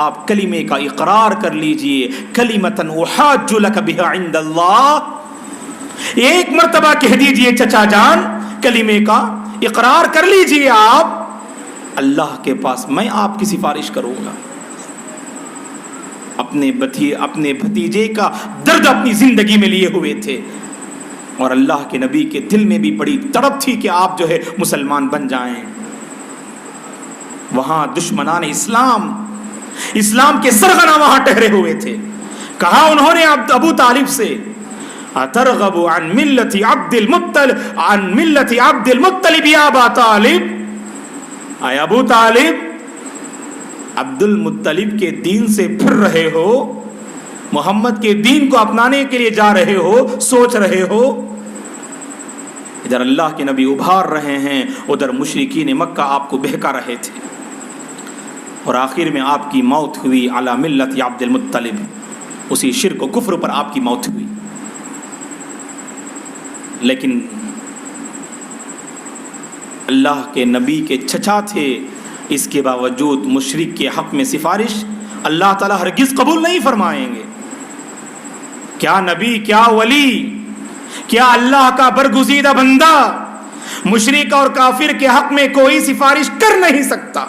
آپ کلمے کا اقرار کر لیجئے، کلمتن احاج لک بها عند اللہ. ایک مرتبہ کہہ دیجئے چچا جان، کلمے کا اقرار کر لیجئے آپ، اللہ کے پاس میں آپ کی سفارش کروں گا. اپنے بھتیجے کا درد اپنی زندگی میں لیے ہوئے تھے، اور اللہ کے نبی کے دل میں بھی بڑی تڑپ تھی کہ آپ جو ہے مسلمان بن جائیں. وہاں دشمنان اسلام کے سرغنہ وہاں ٹھہرے ہوئے تھے. کہا انہوں نے ابو طالب سے، اترغب عن ملت عبد المطلب یا ابا طالب، اے ابو طالب عبد المطلب کے دین سے پھر رہے ہو، محمد کے دین کو اپنانے کے لیے جا رہے ہو، سوچ رہے ہو. ادھر اللہ کے نبی ابھار رہے ہیں، ادھر مشرکین مکہ آپ کو بہکا رہے تھے، اور آخر میں آپ کی موت ہوئی علی ملت عبد المطلب. اسی شرک و کفر پر آپ کی موت ہوئی. لیکن اللہ کے نبی کے چچا تھے، اس کے باوجود مشرک کے حق میں سفارش اللہ تعالیٰ ہرگز قبول نہیں فرمائیں گے. کیا نبی، کیا ولی، کیا اللہ کا برگزیدہ بندہ مشرک اور کافر کے حق میں کوئی سفارش کر نہیں سکتا.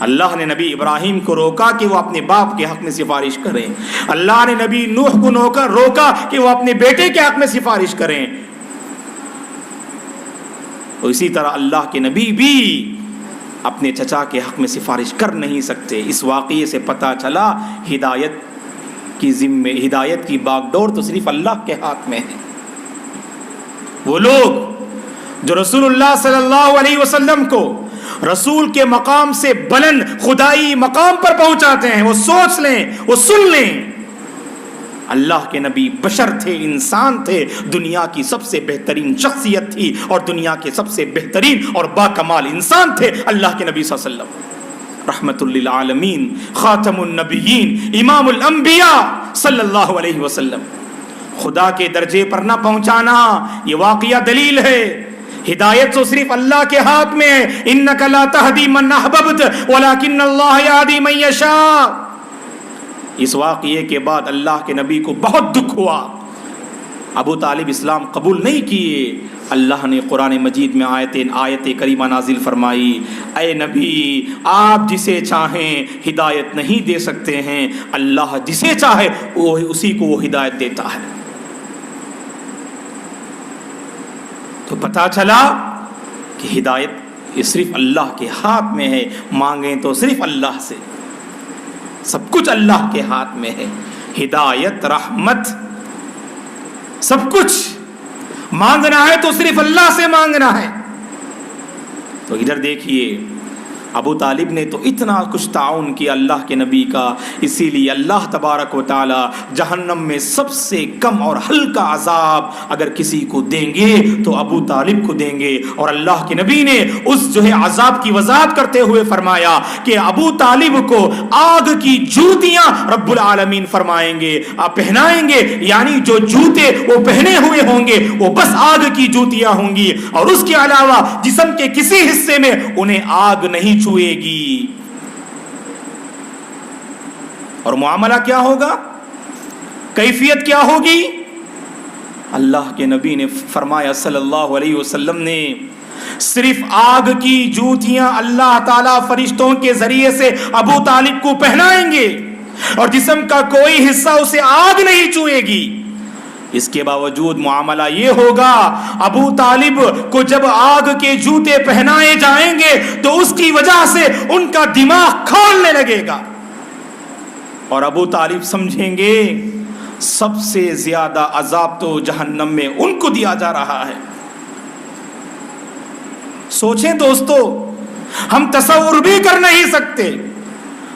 اللہ نے نبی ابراہیم کو روکا کہ وہ اپنے باپ کے حق میں سفارش کریں. اللہ نے نبی نوح کو روکا کہ وہ اپنے بیٹے کے حق میں سفارش کریں. تو اسی طرح اللہ کے نبی بھی اپنے چچا کے حق میں سفارش کر نہیں سکتے. اس واقعے سے پتہ چلا ہدایت کی باغ ڈور تو صرف اللہ کے ہاتھ میں ہے. وہ لوگ جو رسول اللہ صلی اللہ علیہ وسلم کو رسول کے مقام سے بلند خدائی مقام پر پہنچاتے ہیں، وہ سوچ لیں، وہ سن لیں، اللہ کے نبی بشر تھے، انسان تھے، دنیا کی سب سے بہترین شخصیت تھی، اور دنیا کے سب سے بہترین اور باکمال انسان تھے اللہ کے نبی صلی اللہ علیہ وسلم، رحمت للعالمین، خاتم النبیین، امام الانبیاء صلی اللہ علیہ وسلم. خدا کے درجے پر نہ پہنچانا یہ واقعہ دلیل ہے. ہدایت تو صرف اللہ کے ہاتھ میں ہے. انک لا تہدی من احببت ولکن اللہ یہدی من یشاء. اس واقعے کے بعد اللہ کے نبی کو بہت دکھ ہوا. ابو طالب اسلام قبول نہیں کیے. اللہ نے قرآن مجید میں آیت کریمہ نازل فرمائی، اے نبی آپ جسے چاہیں ہدایت نہیں دے سکتے ہیں، اللہ جسے چاہے اسی کو وہ ہدایت دیتا ہے۔ تو پتہ چلا کہ ہدایت یہ صرف اللہ کے ہاتھ میں ہے، مانگیں تو صرف اللہ سے، سب کچھ اللہ کے ہاتھ میں ہے، ہدایت، رحمت، سب کچھ مانگنا ہے تو صرف اللہ سے مانگنا ہے۔ تو ادھر دیکھیے ابو طالب نے تو اتنا کچھ تعاون کیا اللہ کے نبی کا، اسی لیے اللہ تبارک و تعالی جہنم میں سب سے کم اور ہلکا عذاب اگر کسی کو دیں گے تو ابو طالب کو دیں گے۔ اور اللہ کے نبی نے اس عذاب کی وضاحت کرتے ہوئے فرمایا کہ ابو طالب کو آگ کی جوتیاں رب العالمین فرمائیں گے، پہنائیں گے، یعنی جو جوتے وہ پہنے ہوئے ہوں گے وہ بس آگ کی جوتیاں ہوں گی، اور اس کے علاوہ جسم کے کسی حصے میں انہیں آگ نہیں چھوئے گی۔ اور معاملہ کیا ہوگا، کیفیت کیا ہوگی؟ اللہ کے نبی نے فرمایا صلی اللہ علیہ وسلم نے، صرف آگ کی جوتیاں اللہ تعالیٰ فرشتوں کے ذریعے سے ابو طالب کو پہنائیں گے، اور جسم کا کوئی حصہ اسے آگ نہیں چھوئے گی۔ اس کے باوجود معاملہ یہ ہوگا، ابو طالب کو جب آگ کے جوتے پہنائے جائیں گے تو اس کی وجہ سے ان کا دماغ کھولنے لگے گا، اور ابو طالب سمجھیں گے سب سے زیادہ عذاب تو جہنم میں ان کو دیا جا رہا ہے۔ سوچیں دوستو، ہم تصور بھی کر نہیں سکتے،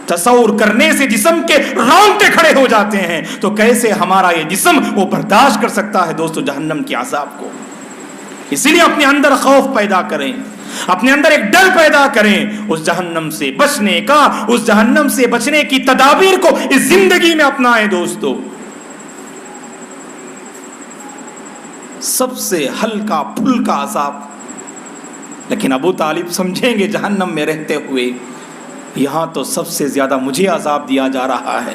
تصور کرنے سے جسم کے رونگٹے کھڑے ہو جاتے ہیں، تو کیسے ہمارا یہ جسم وہ برداشت کر سکتا ہے دوستو جہنم کے عذاب کو؟ اسی لیے اپنے اندر خوف پیدا کریں، اپنے اندر ایک ڈر پیدا کریں اس جہنم سے بچنے کا، اس جہنم سے بچنے کی تدابیر کو اس زندگی میں اپنائیں دوستو۔ سب سے ہلکا پھلکا عذاب، لیکن ابو طالب سمجھیں گے جہنم میں رہتے ہوئے یہاں تو سب سے زیادہ مجھے عذاب دیا جا رہا ہے،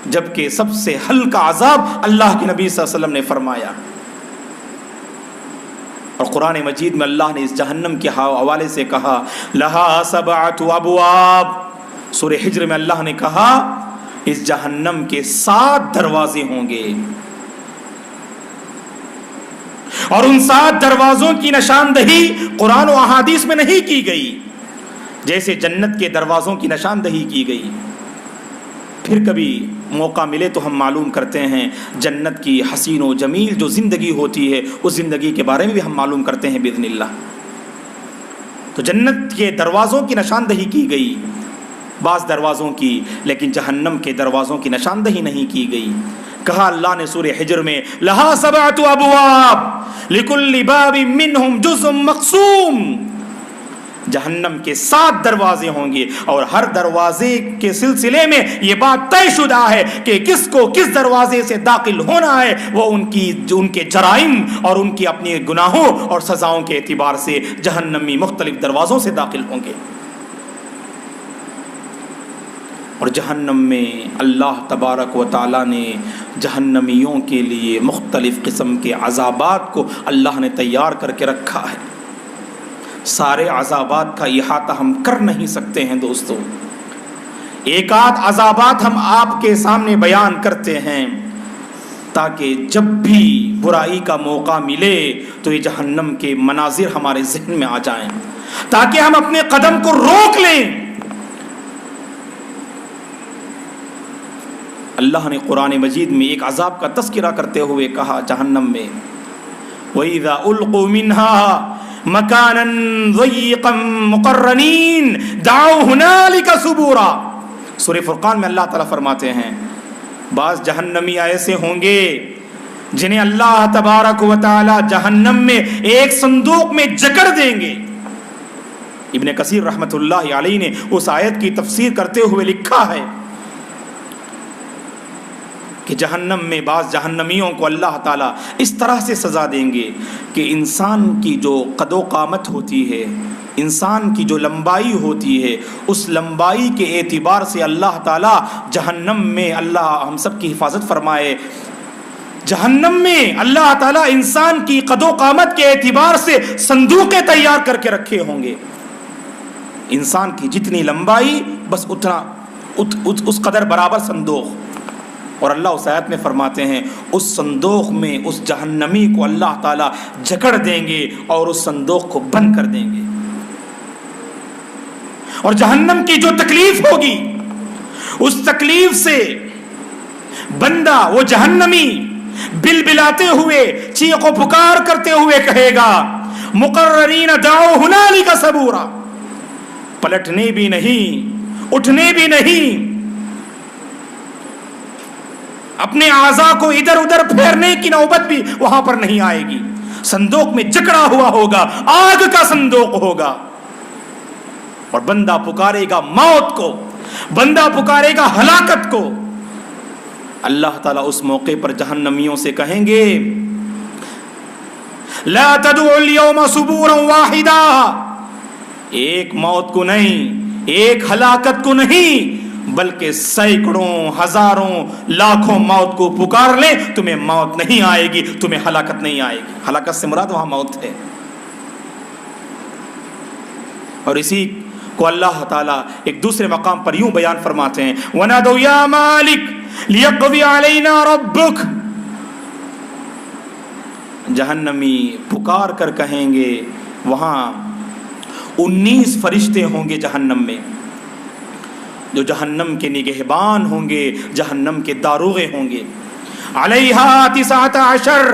جبکہ سب سے ہلکا عذاب اللہ کے نبی صلی اللہ علیہ وسلم نے فرمایا۔ اور قرآن مجید میں اللہ نے اس جہنم کے حوالے سے کہا لہا سبعۃ ابواب، سورہ حجر میں اللہ نے کہا اس جہنم کے 7 دروازے ہوں گے، اور ان 7 دروازوں کی نشاندہی قرآن و احادیث میں نہیں کی گئی، جیسے جنت کے دروازوں کی نشاندہی کی گئی۔ پھر کبھی موقع ملے تو ہم معلوم کرتے ہیں جنت کی حسین و جمیل جو زندگی ہوتی ہے اس زندگی کے بارے میں بھی ہم معلوم کرتے ہیں باذن اللہ۔ تو جنت کے دروازوں کی نشاندہی کی گئی، بعض دروازوں کی، لیکن جہنم کے دروازوں کی نشاندہی نہیں کی گئی۔ کہا اللہ نے سورہ حجر میں لہا سبعۃ ابواب لکل باب منہم جزء مقسوم، جہنم کے 7 دروازے ہوں گے، اور ہر دروازے کے سلسلے میں یہ بات طے شدہ ہے کہ کس کو کس دروازے سے داخل ہونا ہے، وہ ان کے جرائم اور ان کی اپنی گناہوں اور سزاؤں کے اعتبار سے جہنمی مختلف دروازوں سے داخل ہوں گے۔ اور جہنم میں اللہ تبارک و تعالیٰ نے جہنمیوں کے لیے مختلف قسم کے عذابات کو اللہ نے تیار کر کے رکھا ہے۔ سارے عذابات کا احاطہ ہم کر نہیں سکتے ہیں دوستو، ایک آدھ عذابات ہم آپ کے سامنے بیان کرتے ہیں تاکہ جب بھی برائی کا موقع ملے تو یہ جہنم کے مناظر ہمارے ذہن میں آ جائیں، تاکہ ہم اپنے قدم کو روک لیں۔ اللہ نے قرآن مجید میں ایک عذاب کا تذکرہ کرتے ہوئے کہا جہنم میں وَإِذَا أُلْقُوا مِنْهَا مَكَانًا ضَيِّقًا مُقَرَّنِينَ دَعَوْا هُنَالِكَ ثُبُورًا۔ سورہ فرقان میں اللہ تعالیٰ فرماتے ہیں بعض جہنمی ایسے ہوں گے جنہیں اللہ تبارک و تعالی جہنم میں ایک صندوق میں جکڑ دیں گے۔ ابن کثیر رحمۃ اللہ علیہ نے اس آیت کی تفسیر کرتے ہوئے لکھا ہے کہ جہنم میں بعض جہنمیوں کو اللہ تعالیٰ اس طرح سے سزا دیں گے کہ انسان کی جو قد و قامت ہوتی ہے، انسان کی جو لمبائی ہوتی ہے، اس لمبائی کے اعتبار سے اللہ تعالیٰ جہنم میں، اللہ ہم سب کی حفاظت فرمائے، جہنم میں اللہ تعالیٰ انسان کی قد و قامت کے اعتبار سے صندوقیں تیار کر کے رکھے ہوں گے. انسان کی جتنی لمبائی بس اتنا اس قدر برابر صندوق. اور اللہ اس آیت میں فرماتے ہیں اس صندوق میں اس جہنمی کو اللہ تعالیٰ جکڑ دیں گے اور اس صندوق کو بند کر دیں گے. اور جہنم کی جو تکلیف ہوگی اس تکلیف سے بندہ وہ جہنمی بلبلاتے ہوئے چیخ و پکار کرتے ہوئے کہے گا مقررین دعوا ہنالک ثبورا، پلٹنے بھی نہیں، اٹھنے بھی نہیں، اپنے اعضاء کو ادھر ادھر پھیرنے کی نوبت بھی وہاں پر نہیں آئے گی. صندوق میں جکڑا ہوا ہوگا، آگ کا صندوق ہوگا، اور بندہ پکارے گا موت کو، بندہ پکارے گا ہلاکت کو. اللہ تعالیٰ اس موقع پر جہنمیوں سے کہیں گے لا تدعوا اليوم ثبورا واحدا، ایک موت کو نہیں، ایک ہلاکت کو نہیں، بلکہ سینکڑوں، ہزاروں، لاکھوں موت کو پکار لے، تمہیں موت نہیں آئے گی، تمہیں ہلاکت نہیں آئے گی. ہلاکت سے مراد وہاں موت ہے. اور اسی کو اللہ تعالیٰ ایک دوسرے مقام پر یوں بیان فرماتے ہیں وَنَادَوْا يَا مَالِكْ لِيَقْضِيَ عَلَيْنَا رَبُّكَ، جہنمی پکار کر کہیں گے، وہاں 19 فرشتے ہوں گے جہنم میں جو جہنم کے نگہبان ہوں گے، جہنم کے داروغے ہوں گے. عَلَيْهَا 19،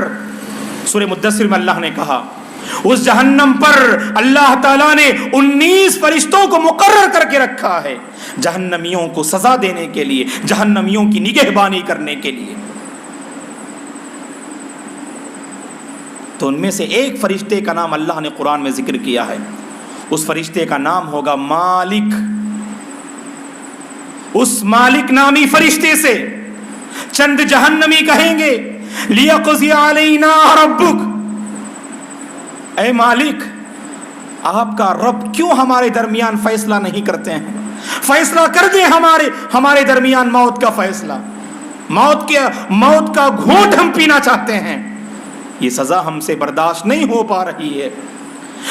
سورہ مدثر میں اللہ نے کہا اس جہنم پر اللہ تعالیٰ نے 19 فرشتوں کو مقرر کر کے رکھا ہے جہنمیوں کو سزا دینے کے لیے، جہنمیوں کی نگہبانی کرنے کے لیے. تو ان میں سے ایک فرشتے کا نام اللہ نے قرآن میں ذکر کیا ہے، اس فرشتے کا نام ہوگا مالک. اس مالک نامی فرشتے سے چند جہنمی کہیں گے لیقضی علینا ربک، اے مالک آپ کا رب کیوں ہمارے درمیان فیصلہ نہیں کرتے ہیں؟ فیصلہ کر دیں ہمارے درمیان موت کا فیصلہ، موت کا گھونٹ ہم پینا چاہتے ہیں. یہ سزا ہم سے برداشت نہیں ہو پا رہی ہے،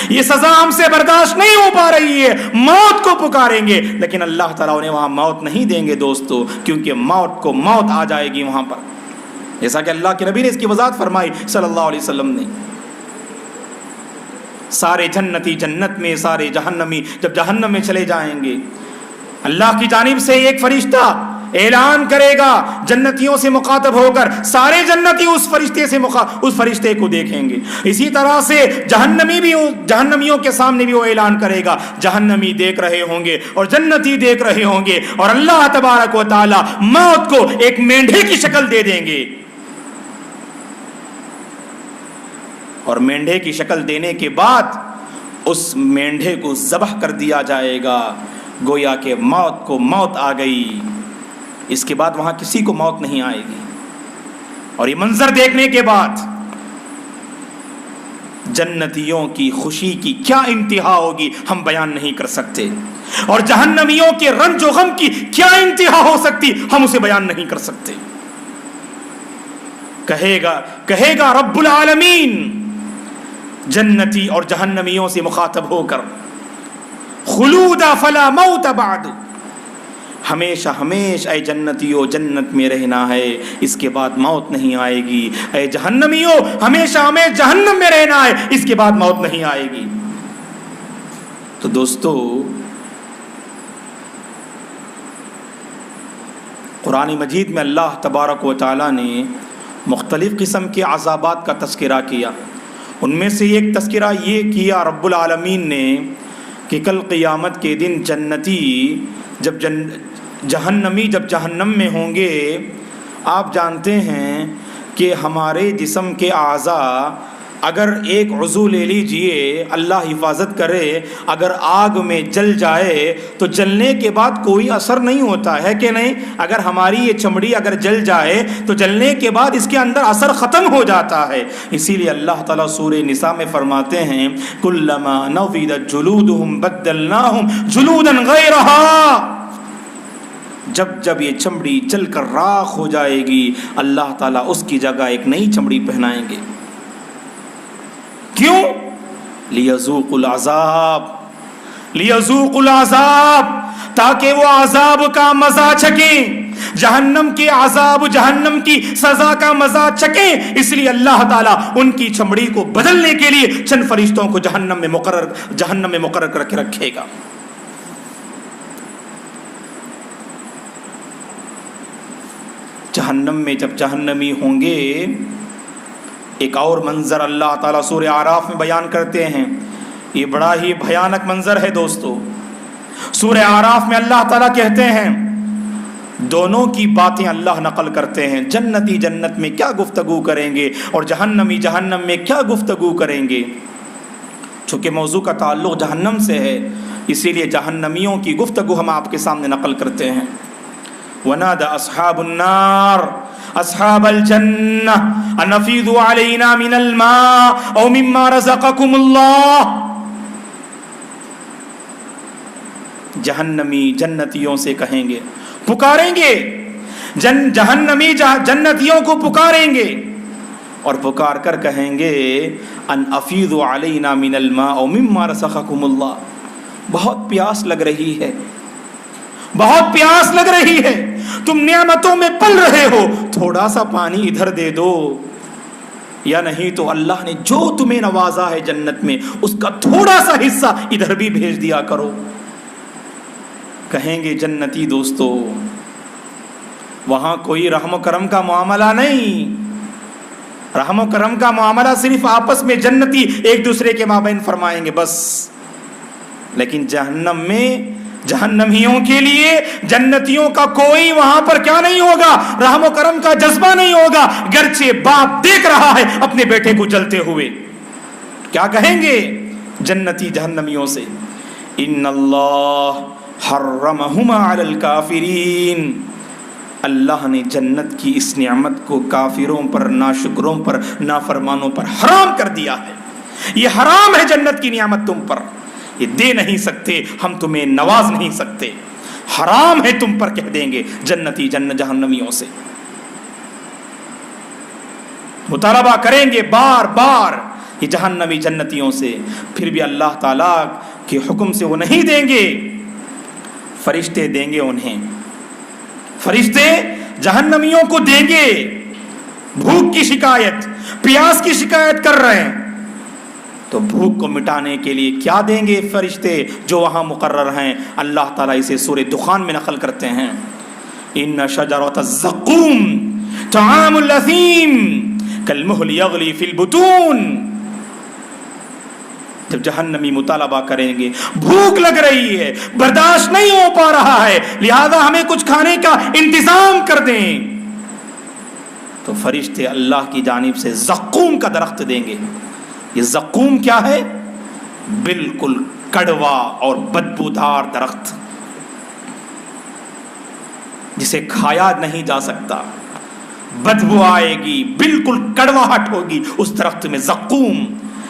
یہ سزا ہم سے برداشت نہیں ہو پا رہی ہے. موت کو پکاریں گے، لیکن اللہ تعالیٰ انہیں وہاں موت نہیں دیں گے دوستو، کیونکہ موت آ جائے گی وہاں پر، جیسا کہ اللہ کے نبی نے اس کی وضاحت فرمائی صلی اللہ علیہ وسلم نے. سارے جنتی جنت میں، سارے جہنمی جب جہنم میں چلے جائیں گے، اللہ کی جانب سے ایک فرشتہ اعلان کرے گا جنتیوں سے مخاطب ہو کر، سارے جنتی اس فرشتے کو دیکھیں گے. اسی طرح سے جہنمیوں کے سامنے بھی وہ اعلان کرے گا، جہنمی دیکھ رہے ہوں گے اور جنتی دیکھ رہے ہوں گے، اور اللہ تبارک و تعالی موت کو ایک مینڈھے کی شکل دے دیں گے. اور مینڈھے کی شکل دینے کے بعد اس مینڈھے کو ذبح کر دیا جائے گا، گویا کہ موت آ گئی. اس کے بعد وہاں کسی کو موت نہیں آئے گی. اور یہ منظر دیکھنے کے بعد جنتیوں کی خوشی کی کیا انتہا ہوگی ہم بیان نہیں کر سکتے، اور جہنمیوں کے رنج و غم کی کیا انتہا ہو سکتی ہم اسے بیان نہیں کر سکتے. کہے گا رب العالمین جنتی اور جہنمیوں سے مخاطب ہو کر خلودا فلا موت بعد، ہمیشہ اے جنتیوں جنت میں رہنا ہے، اس کے بعد موت نہیں آئے گی. اے جہنمیوں ہمیشہ ہمیں جہنم میں رہنا ہے، اس کے بعد موت نہیں آئے گی. تو دوستو قرآن مجید میں اللہ تبارک و تعالی نے مختلف قسم کے عذابات کا تذکرہ کیا. ان میں سے ایک تذکرہ یہ کیا رب العالمین نے کہ کل قیامت کے دن جنتی جب جہنم میں ہوں گے، آپ جانتے ہیں کہ ہمارے جسم کے اعضاء اگر ایک عضو لے لیجئے، اللہ حفاظت کرے، اگر آگ میں جل جائے تو جلنے کے بعد کوئی اثر نہیں ہوتا ہے کہ نہیں؟ اگر ہماری یہ چمڑی اگر جل جائے تو جلنے کے بعد اس کے اندر اثر ختم ہو جاتا ہے. اسی لیے اللہ تعالیٰ سورہ نساء میں فرماتے ہیں کلما نضجت جلودہم بدلناہم جلودا غیرہا، جب جب یہ چمڑی جل کر راکھ ہو جائے گی اللہ تعالیٰ اس کی جگہ ایک نئی چمڑی پہنائیں گے. کیوں؟ لیذوقوا العذاب، لیذوقوا العذاب، تاکہ وہ عذاب کا مزہ چکھیں، جہنم کے عذاب، جہنم کی سزا کا مزہ چکھیں. اس لیے اللہ تعالیٰ ان کی چمڑی کو بدلنے کے لیے چند فرشتوں کو جہنم میں مقرر کر کے رکھے گا. جہنم میں جب جہنمی ہوں گے، ایک اور منظر اللہ تعالیٰ سورہ اعراف میں بیان کرتے ہیں. یہ بڑا ہی بھیانک منظر ہے دوستو. سورہ اعراف میں اللہ تعالیٰ کہتے ہیں، دونوں کی باتیں اللہ نقل کرتے ہیں. جنتی جنت میں کیا گفتگو کریں گے اور جہنمی جہنم میں کیا گفتگو کریں گے. چونکہ موضوع کا تعلق جہنم سے ہے، اسی لیے جہنمیوں کی گفتگو ہم آپ کے سامنے نقل کرتے ہیں. وَنَادَى أَصْحَابُ النَّارِ أَصْحَابَ الْجَنَّةِ أَنْ أَفِيضُوا عَلَيْنَا مِنَ الْمَاءِ أَوْ مِمَّا رَزَقَكُمُ اللَّهُ. جہنمی جنتیوں سے کہیں گے، پکاریں گے، جہنمی جنتیوں کو پکاریں گے اور پکار کر کہیں گے ان افیضوا علینا من الماء او مما رزقکم اللہ. بہت پیاس لگ رہی ہے، بہت پیاس لگ رہی ہے، تم نعمتوں میں پل رہے ہو، تھوڑا سا پانی ادھر دے دو، یا نہیں تو اللہ نے جو تمہیں نوازا ہے جنت میں اس کا تھوڑا سا حصہ ادھر بھی بھیج دیا کرو. کہیں گے جنتی دوستو وہاں کوئی رحم و کرم کا معاملہ نہیں. رحم و کرم کا معاملہ صرف آپس میں جنتی ایک دوسرے کے مابین فرمائیں گے بس. لیکن جہنم میں جہنمیوں کے لیے جنتیوں کا کوئی وہاں پر کیا نہیں ہوگا، رحم و کرم کا جذبہ نہیں ہوگا. گرچہ باپ دیکھ رہا ہے اپنے بیٹے کو جلتے ہوئے. کیا کہیں گے جنتی جہنمیوں سے؟ ان اللہ حرمہما علی الکافرین. اللہ نے جنت کی اس نعمت کو کافروں پر، ناشکروں پر، نافرمانوں پر حرام کر دیا ہے. یہ حرام ہے جنت کی نعمت تم پر، یہ دے نہیں سکتے، ہم تمہیں نواز نہیں سکتے، حرام ہے تم پر کہہ دیں گے جنتی جہنمیوں سے. مطالبہ کریں گے بار بار یہ جہنمی جنتیوں سے، پھر بھی اللہ تعالیٰ کے حکم سے وہ نہیں دیں گے. فرشتے دیں گے انہیں، فرشتے جہنمیوں کو دیں گے. بھوک کی شکایت، پیاس کی شکایت کر رہے ہیں تو بھوک کو مٹانے کے لیے کیا دیں گے فرشتے جو وہاں مقرر ہیں؟ اللہ تعالیٰ اسے سورہ دخان میں نقل کرتے ہیں، ان شجرۃ الزقوم طعام الاثیم کالمہل یغلی فی البطون. جب جہنمی مطالبہ کریں گے، بھوک لگ رہی ہے، برداشت نہیں ہو پا رہا ہے، لہذا ہمیں کچھ کھانے کا انتظام کر دیں، تو فرشتے اللہ کی جانب سے زقوم کا درخت دیں گے. یہ زقوم کیا ہے؟ بالکل کڑوا اور بدبودار درخت جسے کھایا نہیں جا سکتا، بدبو آئے گی، بالکل کڑواہٹ ہوگی اس درخت میں. زقوم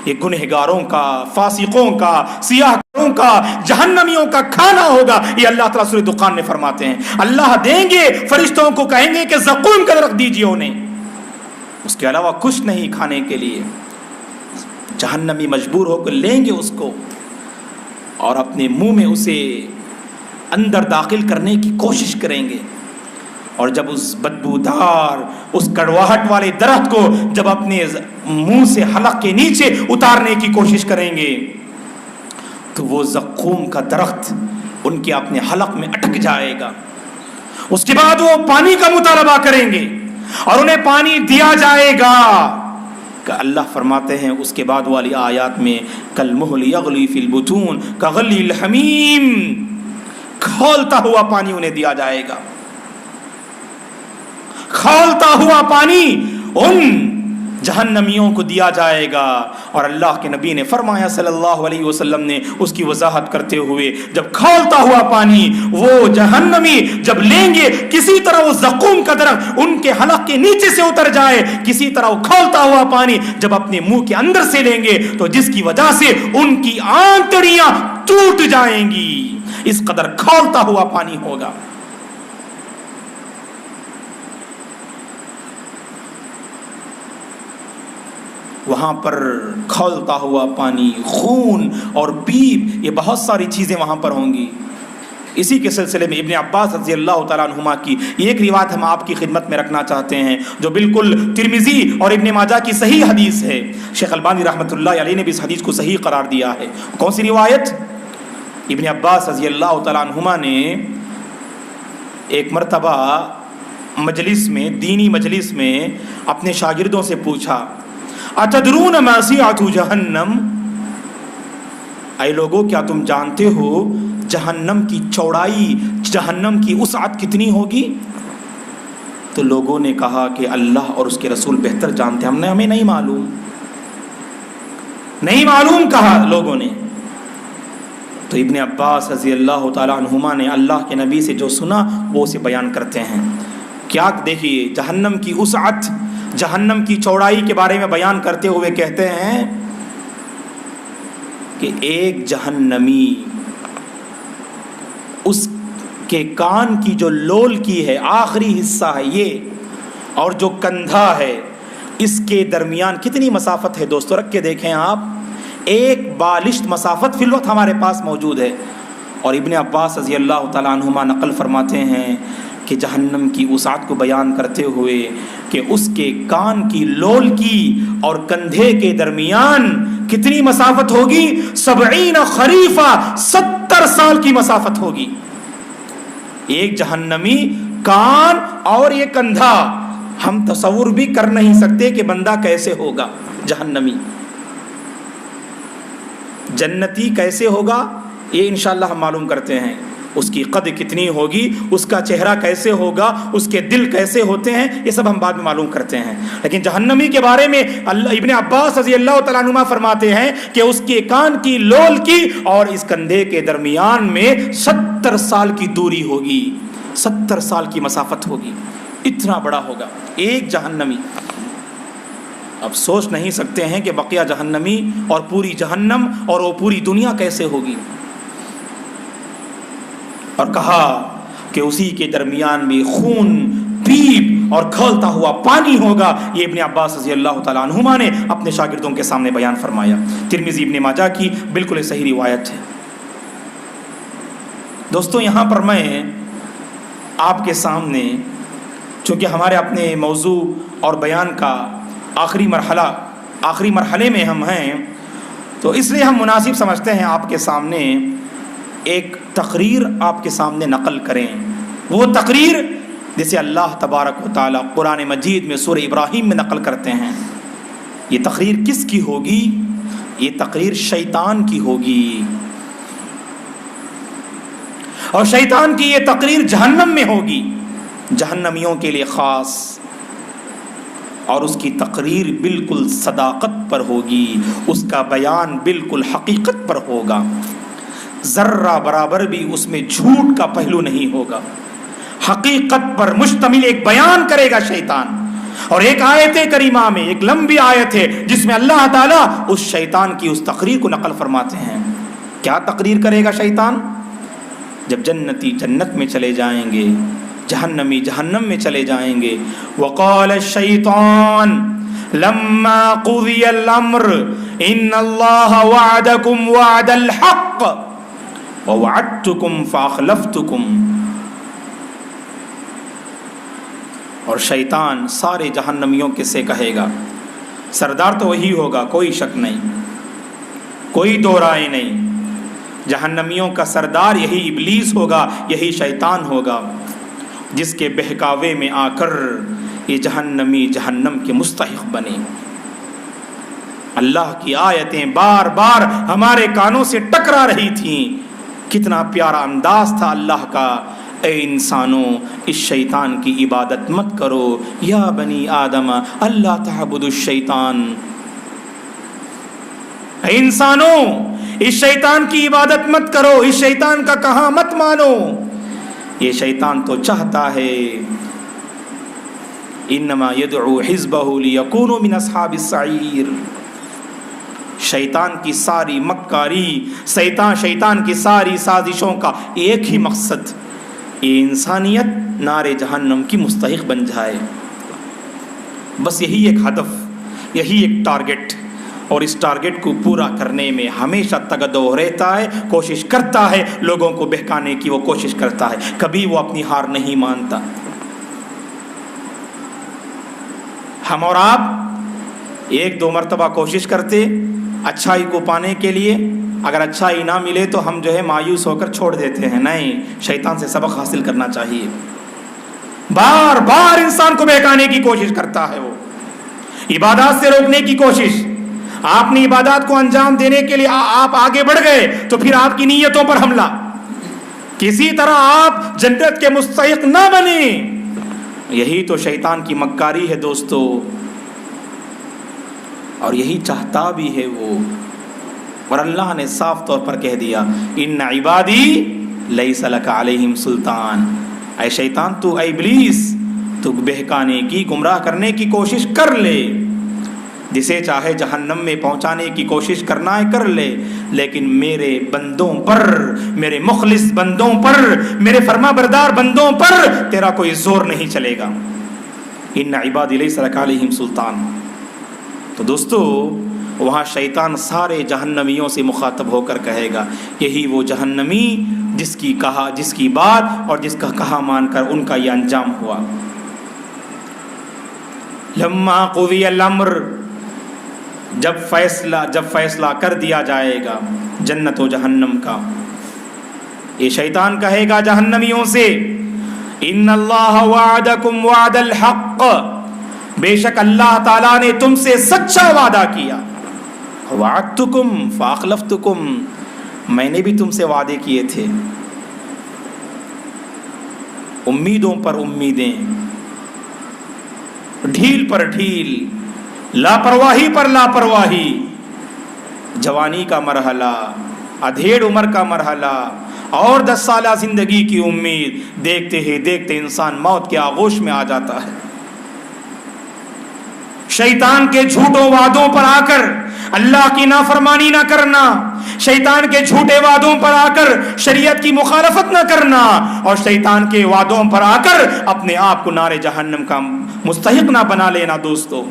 یہ گنہگاروں کا، فاسقوں کا، سیاہکاروں کا، جہنمیوں کا کھانا ہوگا. یہ اللہ تعالیٰ سورہ دخان میں فرماتے ہیں. اللہ دیں گے، فرشتوں کو کہیں گے کہ زقوم کا درخت دیجیے انہیں، اس کے علاوہ کچھ نہیں کھانے کے لیے. جہنمی مجبور ہو کر لیں گے اس کو اور اپنے منہ میں اسے اندر داخل کرنے کی کوشش کریں گے. اور جب اس بدبودار، اس کڑواہٹ والے درخت کو جب اپنے منہ سے حلق کے نیچے اتارنے کی کوشش کریں گے تو وہ زقوم کا درخت ان کے اپنے حلق میں اٹک جائے گا. اس کے بعد وہ پانی کا مطالبہ کریں گے اور انہیں پانی دیا جائے گا. کہ اللہ فرماتے ہیں اس کے بعد والی آیات میں کالمہل یغلی فی البطون کغلی الحمیم، کھولتا ہوا پانی انہیں دیا جائے گا. کھولتا ہوا پانی ان جہنمیوں کو دیا جائے گا. اور اللہ کے نبی نے فرمایا صلی اللہ علیہ وسلم نے اس کی وضاحت کرتے ہوئے، جب کھولتا ہوا پانی وہ جہنمی جب لیں گے، کسی طرح وہ زقوم کا درخت ان کے حلق کے نیچے سے اتر جائے، کسی طرح وہ کھولتا ہوا پانی جب اپنے منہ کے اندر سے لیں گے تو جس کی وجہ سے ان کی آنتڑیاں ٹوٹ جائیں گی، اس قدر کھولتا ہوا پانی ہوگا. وہاں پر کھولتا ہوا پانی، خون اور پیپ، یہ بہت ساری چیزیں وہاں پر ہوں گی۔ اسی کے سلسلے میں ابن عباس رضی اللہ تعالیٰ عنہما کی ایک روایت ہم آپ کی خدمت میں رکھنا چاہتے ہیں جو بالکل ترمذی اور ابن ماجہ کی صحیح حدیث ہے۔ شیخ البانی رحمۃ اللہ علیہ نے بھی اس حدیث کو صحیح قرار دیا ہے۔ کون سی روایت؟ ابن عباس رضی اللہ تعالیٰ عنہما نے ایک مرتبہ مجلس میں، دینی مجلس میں اپنے شاگردوں سے پوچھا، اتدرون ما سعۃ جہنم، اے لوگوں کیا تم جانتے ہو جہنم کی چوڑائی، جہنم کی وسعت کتنی ہوگی؟ تو لوگوں نے کہا کہ اللہ اور اس کے رسول بہتر جانتے ہیں، ہمیں نہیں معلوم، نہیں معلوم کہا لوگوں نے۔ تو ابن عباس رضی اللہ تعالیٰ عنہما نے اللہ کے نبی سے جو سنا وہ اسے بیان کرتے ہیں۔ کیا دیکھیے جہنم کی وسعت، جہنم کی چوڑائی کے بارے میں بیان کرتے ہوئے کہتے ہیں کہ ایک جہنمی، اس کے کان کی جو لول کی ہے، آخری حصہ ہے یہ، اور جو کندھا ہے، اس کے درمیان کتنی مسافت ہے دوستو؟ رکھ کے دیکھیں آپ، ایک بالشت مسافت فی الوقت ہمارے پاس موجود ہے۔ اور ابن عباس رضی اللہ تعالیٰ عنہما نقل فرماتے ہیں کہ جہنم کی وسعت کو بیان کرتے ہوئے کہ اس کے کان کی لول کی اور کندھے کے درمیان کتنی مسافت ہوگی؟ 70 خریفہ، 70 سال کی مسافت ہوگی۔ ایک جہنمی، کان اور یہ کندھا، ہم تصور بھی کر نہیں سکتے کہ بندہ کیسے ہوگا جہنمی۔ جنتی کیسے ہوگا یہ انشاءاللہ ہم معلوم کرتے ہیں، اس کی قد کتنی ہوگی، اس کا چہرہ کیسے ہوگا، اس کے دل کیسے ہوتے ہیں، یہ سب ہم بعد میں معلوم کرتے ہیں۔ لیکن جہنمی کے بارے میں ابن عباس رضی اللہ تعالیٰ عنہ فرماتے ہیں کہ اس کے کان کی لول کی اور اس کندھے کے درمیان میں 70 سال کی دوری ہوگی، 70 سال کی مسافت ہوگی، اتنا بڑا ہوگا ایک جہنمی۔ اب سوچ نہیں سکتے ہیں کہ بقیہ جہنمی اور پوری جہنم اور وہ پوری دنیا کیسے ہوگی۔ اور کہا کہ اسی کے درمیان میں خون، پیپ اور کھولتا ہوا پانی ہوگا۔ یہ ابن عباس رضی اللہ تعالیٰ عنہما نے اپنے شاگردوں کے سامنے بیان فرمایا۔ ترمذی ابن ماجہ کی بالکل صحیح روایت ہے۔ دوستو یہاں پر میں آپ کے سامنے، چونکہ ہمارے اپنے موضوع اور بیان کا آخری مرحلے میں ہم ہیں، تو اس لیے ہم مناسب سمجھتے ہیں آپ کے سامنے ایک تقریر آپ کے سامنے نقل کریں۔ وہ تقریر جسے اللہ تبارک و تعالیٰ قرآن مجید میں سورہ ابراہیم میں نقل کرتے ہیں۔ یہ تقریر کس کی ہوگی؟ یہ تقریر شیطان کی ہوگی، اور شیطان کی یہ تقریر جہنم میں ہوگی، جہنمیوں کے لیے خاص، اور اس کی تقریر بالکل صداقت پر ہوگی، اس کا بیان بالکل حقیقت پر ہوگا، ذرہ برابر بھی اس میں جھوٹ کا پہلو نہیں ہوگا، حقیقت پر مشتمل ایک بیان کرے گا شیطان۔ اور ایک آیت کریمہ میں، ایک لمبی آیت ہے جس میں اللہ تعالیٰ اس شیطان کی اس تقریر کو نقل فرماتے ہیں۔ کیا تقریر کرے گا شیطان؟ جب جنتی جنت میں چلے جائیں گے، جہنمی جہنم میں چلے جائیں گے، وقال الشیطان لما قضی الامر ان اللہ وعدکم وعد الحق ووعدتکم فاخلفتکم، اور شیطان سارے جہنمیوں کے سے کہے گا، سردار تو وہی ہوگا، کوئی شک نہیں، کوئی دو رائے نہیں، جہنمیوں کا سردار یہی ابلیس ہوگا، یہی شیطان ہوگا، جس کے بہکاوے میں آ کر یہ جہنمی جہنم کے مستحق بنے۔ اللہ کی آیتیں بار بار ہمارے کانوں سے ٹکرا رہی تھیں، کتنا پیارا انداز تھا اللہ کا، اے انسانوں اس شیطان کی عبادت مت کرو، یا بنی آدم اللہ تعبدوا الشیطان، اے انسانوں اس شیطان کی عبادت مت کرو، اس شیطان کا کہاں مت مانو، یہ شیطان تو چاہتا ہے انما یدعو حزبہ لیکونوا من اصحاب السعیر، شیطان کی ساری مکاری، شیطان کی ساری سازشوں کا ایک ہی مقصد، یہ انسانیت نار جہنم کی مستحق بن جائے، بس یہی ایک ہدف، یہی ایک ٹارگٹ۔ اور اس ٹارگٹ کو پورا کرنے میں ہمیشہ تگدو رہتا ہے، کوشش کرتا ہے، لوگوں کو بہکانے کی وہ کوشش کرتا ہے، کبھی وہ اپنی ہار نہیں مانتا۔ ہم اور آپ ایک دو مرتبہ کوشش کرتے اچھائی کو پانے کے لیے، اگر اچھائی نہ ملے تو ہم جو ہے مایوس ہو کر چھوڑ دیتے ہیں۔ نہیں، شیطان سے سبق حاصل کرنا چاہیے۔ بار بار انسان کو بہکانے کی کوشش کرتا ہے، وہ عبادات سے روکنے کی کوشش۔ آپ نے عبادات کو انجام دینے کے لیے آپ آگے بڑھ گئے تو پھر آپ کی نیتوں پر حملہ، کسی طرح آپ جنت کے مستحق نہ بنے۔ یہی تو شیطان کی مکاری ہے دوستو، اور یہی چاہتا بھی ہے وہ۔ اور اللہ نے صاف طور پر کہہ دیا، ان عبادی لیس لک علیہم سلطان۔ اے شیطان، تو اے ابلیس، تو بہکانے کی، گمراہ کرنے کی کوشش کر لے، جسے چاہے جہنم میں پہنچانے کی کوشش کرنا ہے کر لے، لیکن میرے بندوں پر، میرے مخلص بندوں پر، میرے فرما بردار بندوں پر تیرا کوئی زور نہیں چلے گا۔ ان عبادی لیس لک علیہم سلطان۔ تو دوستو، وہاں شیطان سارے جہنمیوں سے مخاطب ہو کر کہے گا، یہی وہ جہنمی جس کی بات اور جس کا کہا مان کر ان کا یہ انجام ہوا۔ لما قضی الامر، جب فیصلہ کر دیا جائے گا جنت و جہنم کا، یہ شیطان کہے گا جہنمیوں سے، ان اللہ وعدکم وعد الحق، بے شک اللہ تعالیٰ نے تم سے سچا وعدہ کیا۔ وعدتکم فاخلفتکم، میں نے بھی تم سے وعدے کیے تھے۔ امیدوں پر امیدیں، ڈھیل پر ڈھیل، لاپرواہی پر لاپرواہی، جوانی کا مرحلہ، ادھیڑ عمر کا مرحلہ اور 10 سالہ زندگی کی امید، دیکھتے ہی دیکھتے انسان موت کے آغوش میں آ جاتا ہے۔ شیطان کے جھوٹوں وعدوں پر آ کر اللہ کی نافرمانی نہ کرنا، شیطان کے جھوٹے وعدوں پر آ کر شریعت کی مخالفت نہ کرنا، اور شیطان کے وعدوں پر آ کر اپنے آپ کو نار جہنم کا مستحق نہ بنا لینا دوستو،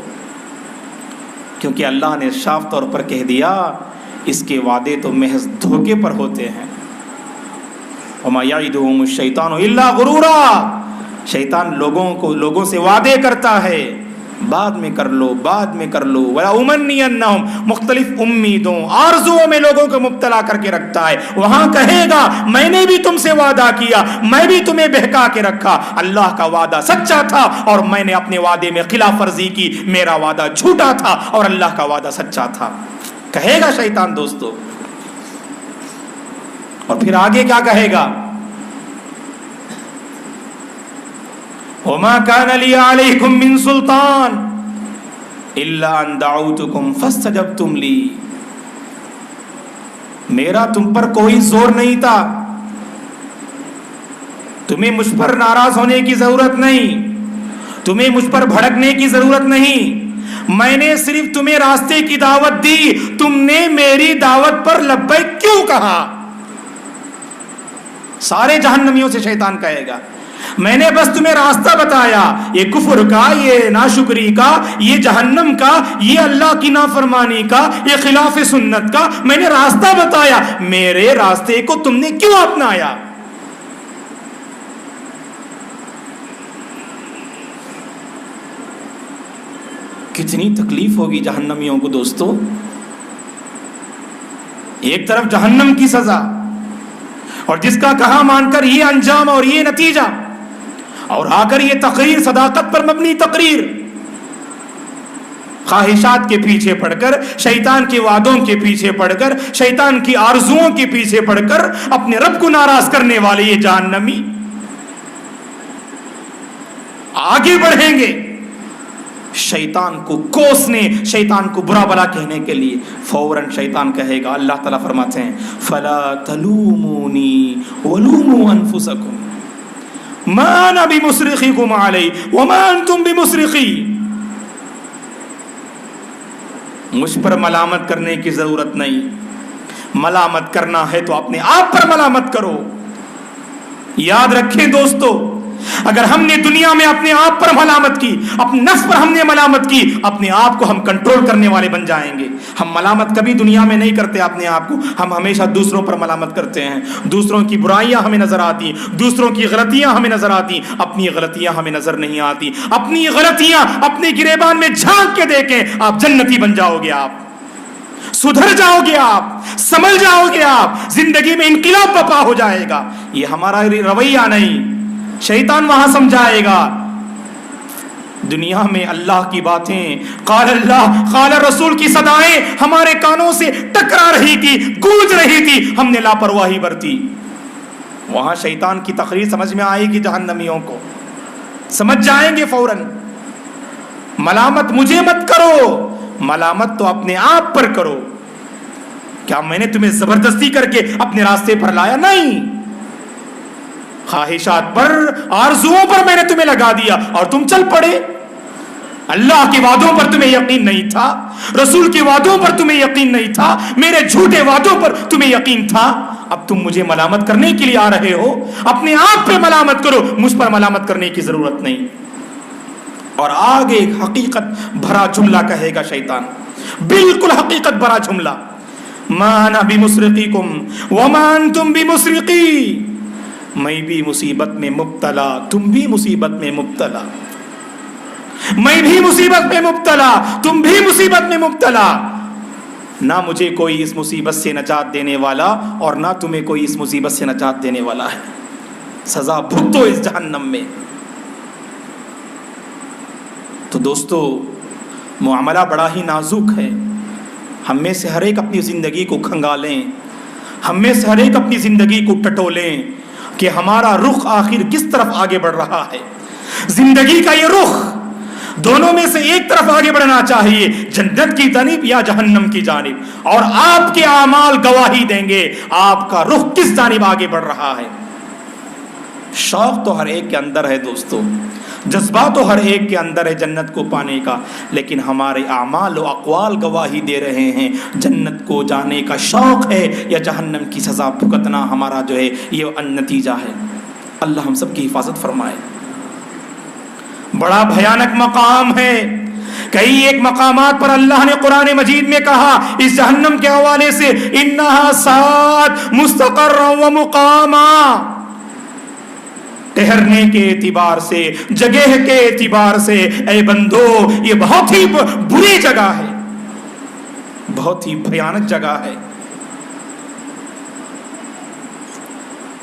کیونکہ اللہ نے صاف طور پر کہہ دیا اس کے وعدے تو محض دھوکے پر ہوتے ہیں۔ وما یعدہم الشیطان الا غرورا، شیطان لوگوں سے وعدے کرتا ہے، بعد میں کر لو، بعد میں کر لو، ولا امنینہم، مختلف امیدوں آرزوؤں میں لوگوں کو مبتلا کر کے رکھتا ہے۔ وہاں کہے گا میں نے بھی تم سے وعدہ کیا، میں بھی تمہیں بہکا کے رکھا، اللہ کا وعدہ سچا تھا اور میں نے اپنے وعدے میں خلاف ورزی کی، میرا وعدہ جھوٹا تھا اور اللہ کا وعدہ سچا تھا، کہے گا شیطان دوستو۔ اور پھر آگے کیا کہے گا، وما كان لي عليكم من سلطان الا ان دعوتكم فاستجبتم لي، میرا تم پر کوئی زور نہیں تھا، تمہیں مجھ پر ناراض ہونے کی ضرورت نہیں، تمہیں مجھ پر بھڑکنے کی ضرورت نہیں، میں نے صرف تمہیں راستے کی دعوت دی، تم نے میری دعوت پر لبیک کیوں کہا؟ سارے جہنمیوں سے شیطان کہے گا میں نے بس تمہیں راستہ بتایا، یہ کفر کا، یہ ناشکری کا، یہ جہنم کا، یہ اللہ کی نافرمانی کا، یہ خلاف سنت کا، میں نے راستہ بتایا، میرے راستے کو تم نے کیوں اپنایا؟ کتنی تکلیف ہوگی جہنمیوں کو دوستو، ایک طرف جہنم کی سزا اور جس کا کہا مان کر یہ انجام اور یہ نتیجہ، اور آ کر یہ تقریر، صداقت پر مبنی تقریر، خواہشات کے پیچھے پڑ کر، شیطان کے وعدوں کے پیچھے پڑ کر، شیطان کی آرزوؤں کے پیچھے پڑ کر اپنے رب کو ناراض کرنے والے یہ جہنمی آگے بڑھیں گے شیطان کو کوسنے، شیطان کو برا بلا کہنے کے لیے۔ فوراً شیطان کہے گا، اللہ تعالیٰ فرماتے ہیں فَلَا تَلُومُونِي وَلُومُوا أَنفُسَكُمْ مَا أَنَا بِمُصْرِخِكُمْ عَلَيْهِ وَمَا أَنْتُمْ بِمُصْرِخِي، مجھ پر ملامت کرنے کی ضرورت نہیں، ملامت کرنا ہے تو اپنے آپ پر ملامت کرو۔ یاد رکھیں دوستو، اگر ہم نے دنیا میں اپنے آپ پر ملامت کی، اپنے نفس پر ہم نے ملامت کی، اپنے آپ کو ہم کنٹرول کرنے والے بن جائیں گے۔ ہم ملامت کبھی دنیا میں نہیں کرتے اپنے آپ کو، ہم ہمیشہ دوسروں پر ملامت کرتے ہیں۔ دوسروں کی برائیاں ہمیں نظر آتی، دوسروں کی غلطیاں ہمیں نظر آتی، اپنی غلطیاں ہمیں نظر نہیں آتی۔ اپنی غلطیاں اپنے گریبان میں جھانک کے دیکھیں، آپ جنتی بن جاؤ گے، آپ سدھر جاؤ گے، آپ سمجھ جاؤ گے، آپ زندگی میں انقلاب برپا ہو جائے گا۔ یہ ہمارا رویہ نہیں، شیطان وہاں سمجھائے گا۔ دنیا میں اللہ کی باتیں، قال اللہ قال رسول کی صدائیں ہمارے کانوں سے ٹکرا رہی تھی، گونج رہی تھی، ہم نے لاپرواہی برتی۔ وہاں شیطان کی تقریر سمجھ میں آئے گی، جہنمیوں کو سمجھ جائیں گے فوراً۔ ملامت مجھے مت کرو، ملامت تو اپنے آپ پر کرو۔ کیا میں نے تمہیں زبردستی کر کے اپنے راستے پر لایا؟ نہیں، خواہشات پر، آرزوؤں پر میں نے تمہیں لگا دیا اور تم چل پڑے۔ اللہ کے وعدوں پر تمہیں یقین نہیں تھا، رسول کے وعدوں پر تمہیں یقین نہیں تھا، میرے جھوٹے وعدوں پر تمہیں یقین تھا۔ اب تم مجھے ملامت کرنے کے لیے آ رہے ہو، اپنے آپ پہ ملامت کرو، مجھ پر ملامت کرنے کی ضرورت نہیں۔ اور آگے ایک حقیقت بھرا جملہ کہے گا شیطان، بالکل حقیقت بھرا جملہ، ما انا بمصرخکم وما انتم بمصرخی، میں بھی مصیبت میں مبتلا، تم بھی مصیبت میں مبتلا، میں بھی مصیبت میں مبتلا، تم بھی مصیبت میں مبتلا۔ نہ مجھے کوئی اس مصیبت سے نجات دینے والا اور نہ تمہیں کوئی اس مصیبت سے نجات دینے والا ہے۔ سزا بھگتو اس جہنم میں۔ تو دوستو، معاملہ بڑا ہی نازک ہے۔ ہم میں سے ہر ایک اپنی زندگی کو کھنگالیں، ہم میں سے ہر ایک اپنی زندگی کو ٹٹولیں کہ ہمارا رخ آخر کس طرف آگے بڑھ رہا ہے۔ زندگی کا یہ رخ، دونوں میں سے ایک طرف آگے بڑھنا چاہیے، جنت کی جانب یا جہنم کی جانب، اور آپ کے اعمال گواہی دیں گے آپ کا رخ کس جانب آگے بڑھ رہا ہے۔ شوق تو ہر ایک کے اندر ہے دوستو، جذبہ تو ہر ایک کے اندر ہے جنت کو پانے کا، لیکن ہمارے اعمال و اقوال گواہی دے رہے ہیں جنت کو جانے کا شوق ہے یا جہنم کی سزا بھگتنا ہمارا جو ہے یہ نتیجہ ہے۔ اللہ ہم سب کی حفاظت فرمائے۔ بڑا بھیانک مقام ہے۔ کئی ایک مقامات پر اللہ نے قرآن مجید میں کہا اس جہنم کے حوالے سے، انہا ساعت مستقرا و مقاما، ٹھہرنے کے اعتبار سے، جگہ کے اعتبار سے، اے بندو یہ بہت ہی بری جگہ ہے، بہت ہی بھیانک جگہ ہے۔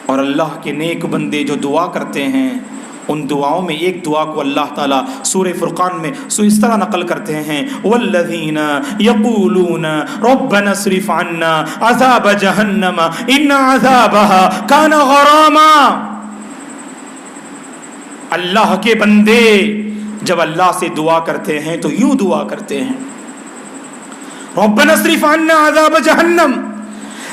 اور اللہ کے نیک بندے جو دعا کرتے ہیں، ان دعاؤں میں ایک دعا کو اللہ تعالیٰ سورہ فرقان میں اس طرح نقل کرتے ہیں، والذین یقولون ربنا اصرف عنا عذاب جہنم ان عذابها کان غراما۔ اللہ کے بندے جب اللہ سے دعا کرتے ہیں تو یوں دعا کرتے ہیں، ربنا اصرف عنا عذاب جہنم،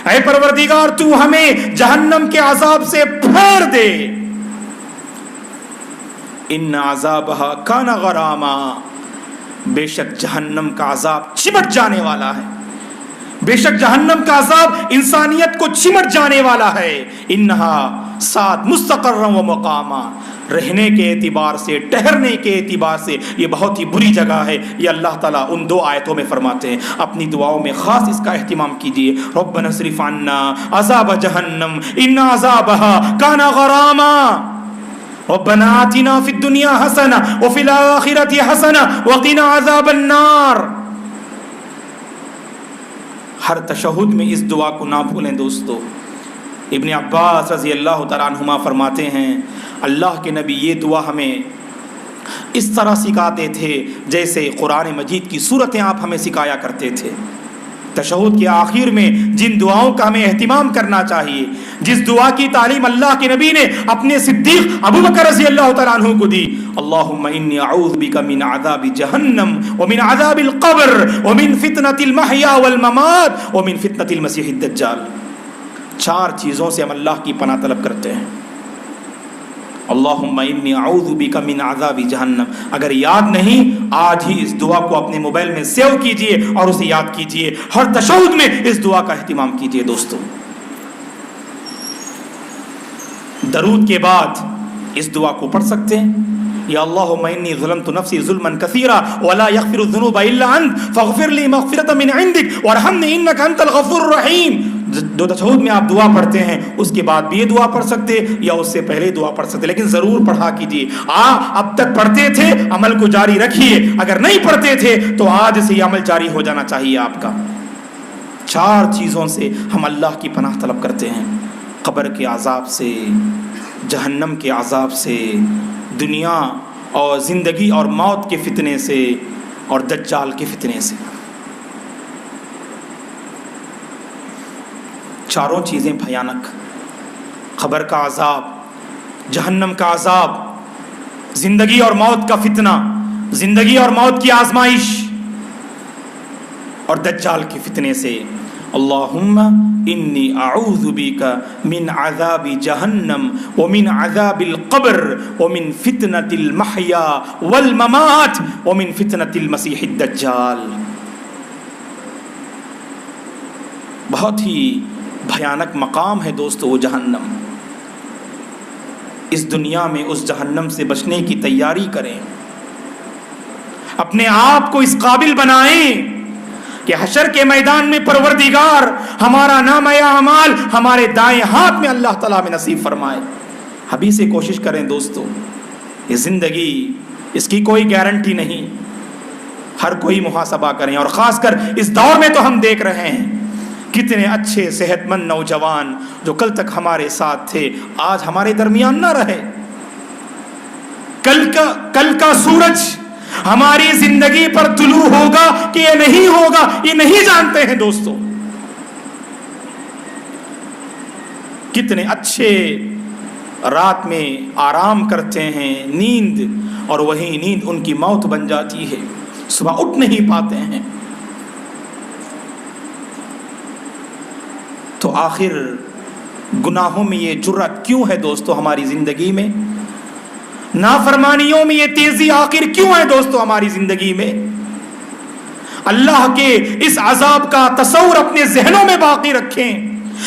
اے پروردگار تو ہمیں جہنم کے عذاب سے پھیر دے، ان عذابها کان غراما، بے شک جہنم کا عذاب چمٹ جانے والا ہے، بے شک جہنم کا عذاب انسانیت کو چمٹ جانے والا ہے، انہا ساتھ مستقرا و مقاما، رہنے کے اعتبار سے، ٹہرنے کے اعتبار سے یہ بہت ہی بری جگہ ہے۔ یہ اللہ تعالیٰ ان دو آیتوں میں فرماتے ہیں۔ اپنی دعاؤں میں خاص اس کا اہتمام کیجیے، ربنا اصرف عنا عذاب جہنم ان عذابها کان غراما، ربنا آتنا فی الدنیا حسنہ وفی الآخرۃ حسنہ وقنا عذاب النار۔ ہر تشہد میں اس دعا کو نہ بھولیں دوستو۔ ابن عباس رضی اللہ تعالیٰ عنہما فرماتے ہیں اللہ کے نبی یہ دعا ہمیں اس طرح سکھاتے تھے جیسے قرآن مجید کی صورتیں آپ ہمیں سکھایا کرتے تھے۔ تشہد کے آخر میں جن دعاؤں کا ہمیں اہتمام کرنا چاہیے، جس دعا کی تعلیم اللہ کے نبی نے اپنے صدیق ابو بکر رضی اللہ تعالیٰ عنہ کو دی، اللہم انی اعوذ بک من عذاب جہنم ومن عذاب القبر ومن فتنة المحیا والممات ومن فتنة المسیح الدجال۔ چار چیزوں سے ہم اللہ کی پناہ طلب کرتے ہیں۔ اللہم انی اعوذ بک من عذاب جہنم، اگر یاد نہیں آج ہی اس دعا کو اپنے موبائل میں سیو کیجئے اور اسے یاد کیجئے، ہر تشہد میں اس دعا کا اہتمام کیجئے دوستو۔ درود کے بعد اس دعا کو پڑھ سکتے ہیں، یا اللہم انی ظلمت نفسی ظلما کثیرا ولا یغفر الذنوب الا انت فاغفر لی مغفرۃ من عندک وارحمنی انک انت الغفور الرحیم۔ جو تشہد میں آپ دعا پڑھتے ہیں اس کے بعد بھی یہ دعا پڑھ سکتے یا اس سے پہلے دعا پڑھ سکتے، لیکن ضرور پڑھا کیجیے۔ اب تک پڑھتے تھے عمل کو جاری رکھیے، اگر نہیں پڑھتے تھے تو آج سے یہ عمل جاری ہو جانا چاہیے آپ کا۔ 4 چیزوں سے ہم اللہ کی پناہ طلب کرتے ہیں، قبر کے عذاب سے، جہنم کے عذاب سے، دنیا اور زندگی اور موت کے فتنے سے، اور دجال کے فتنے سے۔ 4 چیزیں بھیانک، قبر کا عذاب، جہنم کا عذاب، زندگی اور موت کا فتنہ، زندگی اور موت کی آزمائش، اور دجال کے فتنے سے۔ اللہم انی اعوذ بک من عذاب جہنم ومن عذاب القبر ومن فتنة المحیا والممات ومن فتنة المسیح الدجال۔ بہت ہی بھیانک مقام ہے دوستو وہ جہنم۔ اس دنیا میں اس جہنم سے بچنے کی تیاری کریں، اپنے آپ کو اس قابل بنائیں کہ حشر کے میدان میں پروردگار ہمارا نامہ اعمال ہمارے دائیں ہاتھ میں اللہ تعالیٰ میں نصیب فرمائے۔ ابھی سے کوشش کریں دوستو، یہ زندگی اس کی کوئی گارنٹی نہیں، ہر کوئی محاسبہ کریں، اور خاص کر اس دور میں تو ہم دیکھ رہے ہیں کتنے اچھے صحت مند نوجوان جو کل تک ہمارے ساتھ تھے آج ہمارے درمیان نہ رہے۔ کل کا سورج ہماری زندگی پر طلوع ہوگا کہ یہ نہیں ہوگا، یہ نہیں جانتے ہیں دوستو۔ کتنے اچھے رات میں آرام کرتے ہیں، نیند، اور وہی نیند ان کی موت بن جاتی ہے، صبح اٹھ نہیں پاتے ہیں۔ تو آخر گناہوں میں یہ جرأت کیوں ہے دوستو ہماری زندگی میں؟ نافرمانیوں میں یہ تیزی آخر کیوں ہے دوستو ہماری زندگی میں؟ اللہ کے اس عذاب کا تصور اپنے ذہنوں میں باقی رکھیں،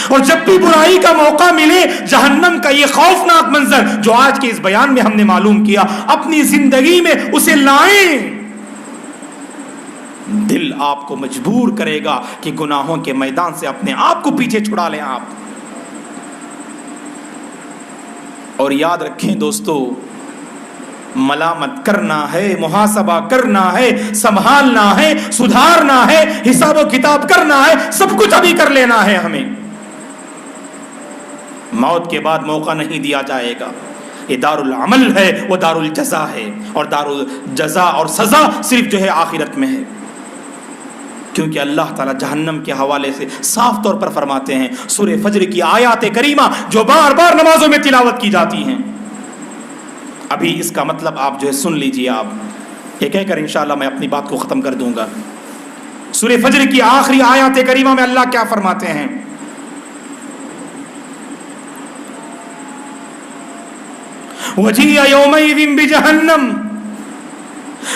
اور جب بھی برائی کا موقع ملے جہنم کا یہ خوفناک منظر جو آج کے اس بیان میں ہم نے معلوم کیا اپنی زندگی میں اسے لائیں۔ دل آپ کو مجبور کرے گا کہ گناہوں کے میدان سے اپنے آپ کو پیچھے چھڑا لیں آپ۔ اور یاد رکھیں دوستو، ملامت کرنا ہے، محاسبہ کرنا ہے، سنبھالنا ہے، سدھارنا ہے، حساب و کتاب کرنا ہے، سب کچھ ابھی کر لینا ہے ہمیں۔ موت کے بعد موقع نہیں دیا جائے گا۔ یہ دار العمل ہے، وہ دار الجزا ہے، اور دار الجزا اور سزا صرف جو ہے آخرت میں ہے، کیونکہ اللہ تعالیٰ جہنم کے حوالے سے صاف طور پر فرماتے ہیں سورہ فجر کی آیات کریمہ جو بار بار نمازوں میں تلاوت کی جاتی ہیں۔ ابھی اس کا مطلب آپ جو ہے سن لیجئے، آپ یہ کہہ کر انشاءاللہ میں اپنی بات کو ختم کر دوں گا۔ سورہ فجر کی آخری آیات کریمہ میں اللہ کیا فرماتے ہیں؟ وَجِيَ يَوْمَئِذٍ بِجَهَنَّمَ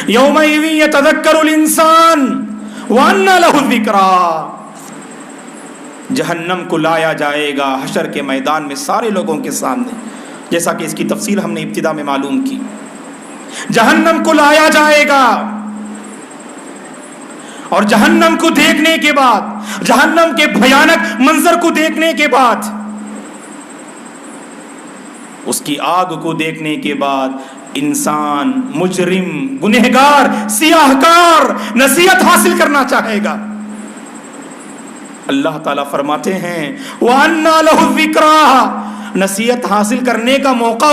يَوْمَئِذٍ يَتَذَكَّرُ الْإِنسَانُ وَأَنَّى لَهُ الذِّكْرَى۔ جہنم کو لایا جائے گا حشر کے میدان میں سارے لوگوں کے سامنے، جیسا کہ اس کی تفصیل ہم نے ابتدا میں معلوم کی۔ جہنم کو لایا جائے گا، اور جہنم کو دیکھنے کے بعد، جہنم کے بھیانک منظر کو دیکھنے کے بعد، اس کی آگ کو دیکھنے کے بعد انسان مجرم، گنہگار، سیاہکار نصیحت حاصل کرنا چاہے گا۔ اللہ تعالیٰ فرماتے ہیں وَأَنَّى لَهُ الذِّكْرَى، نصیحت حاصل کرنے کا موقع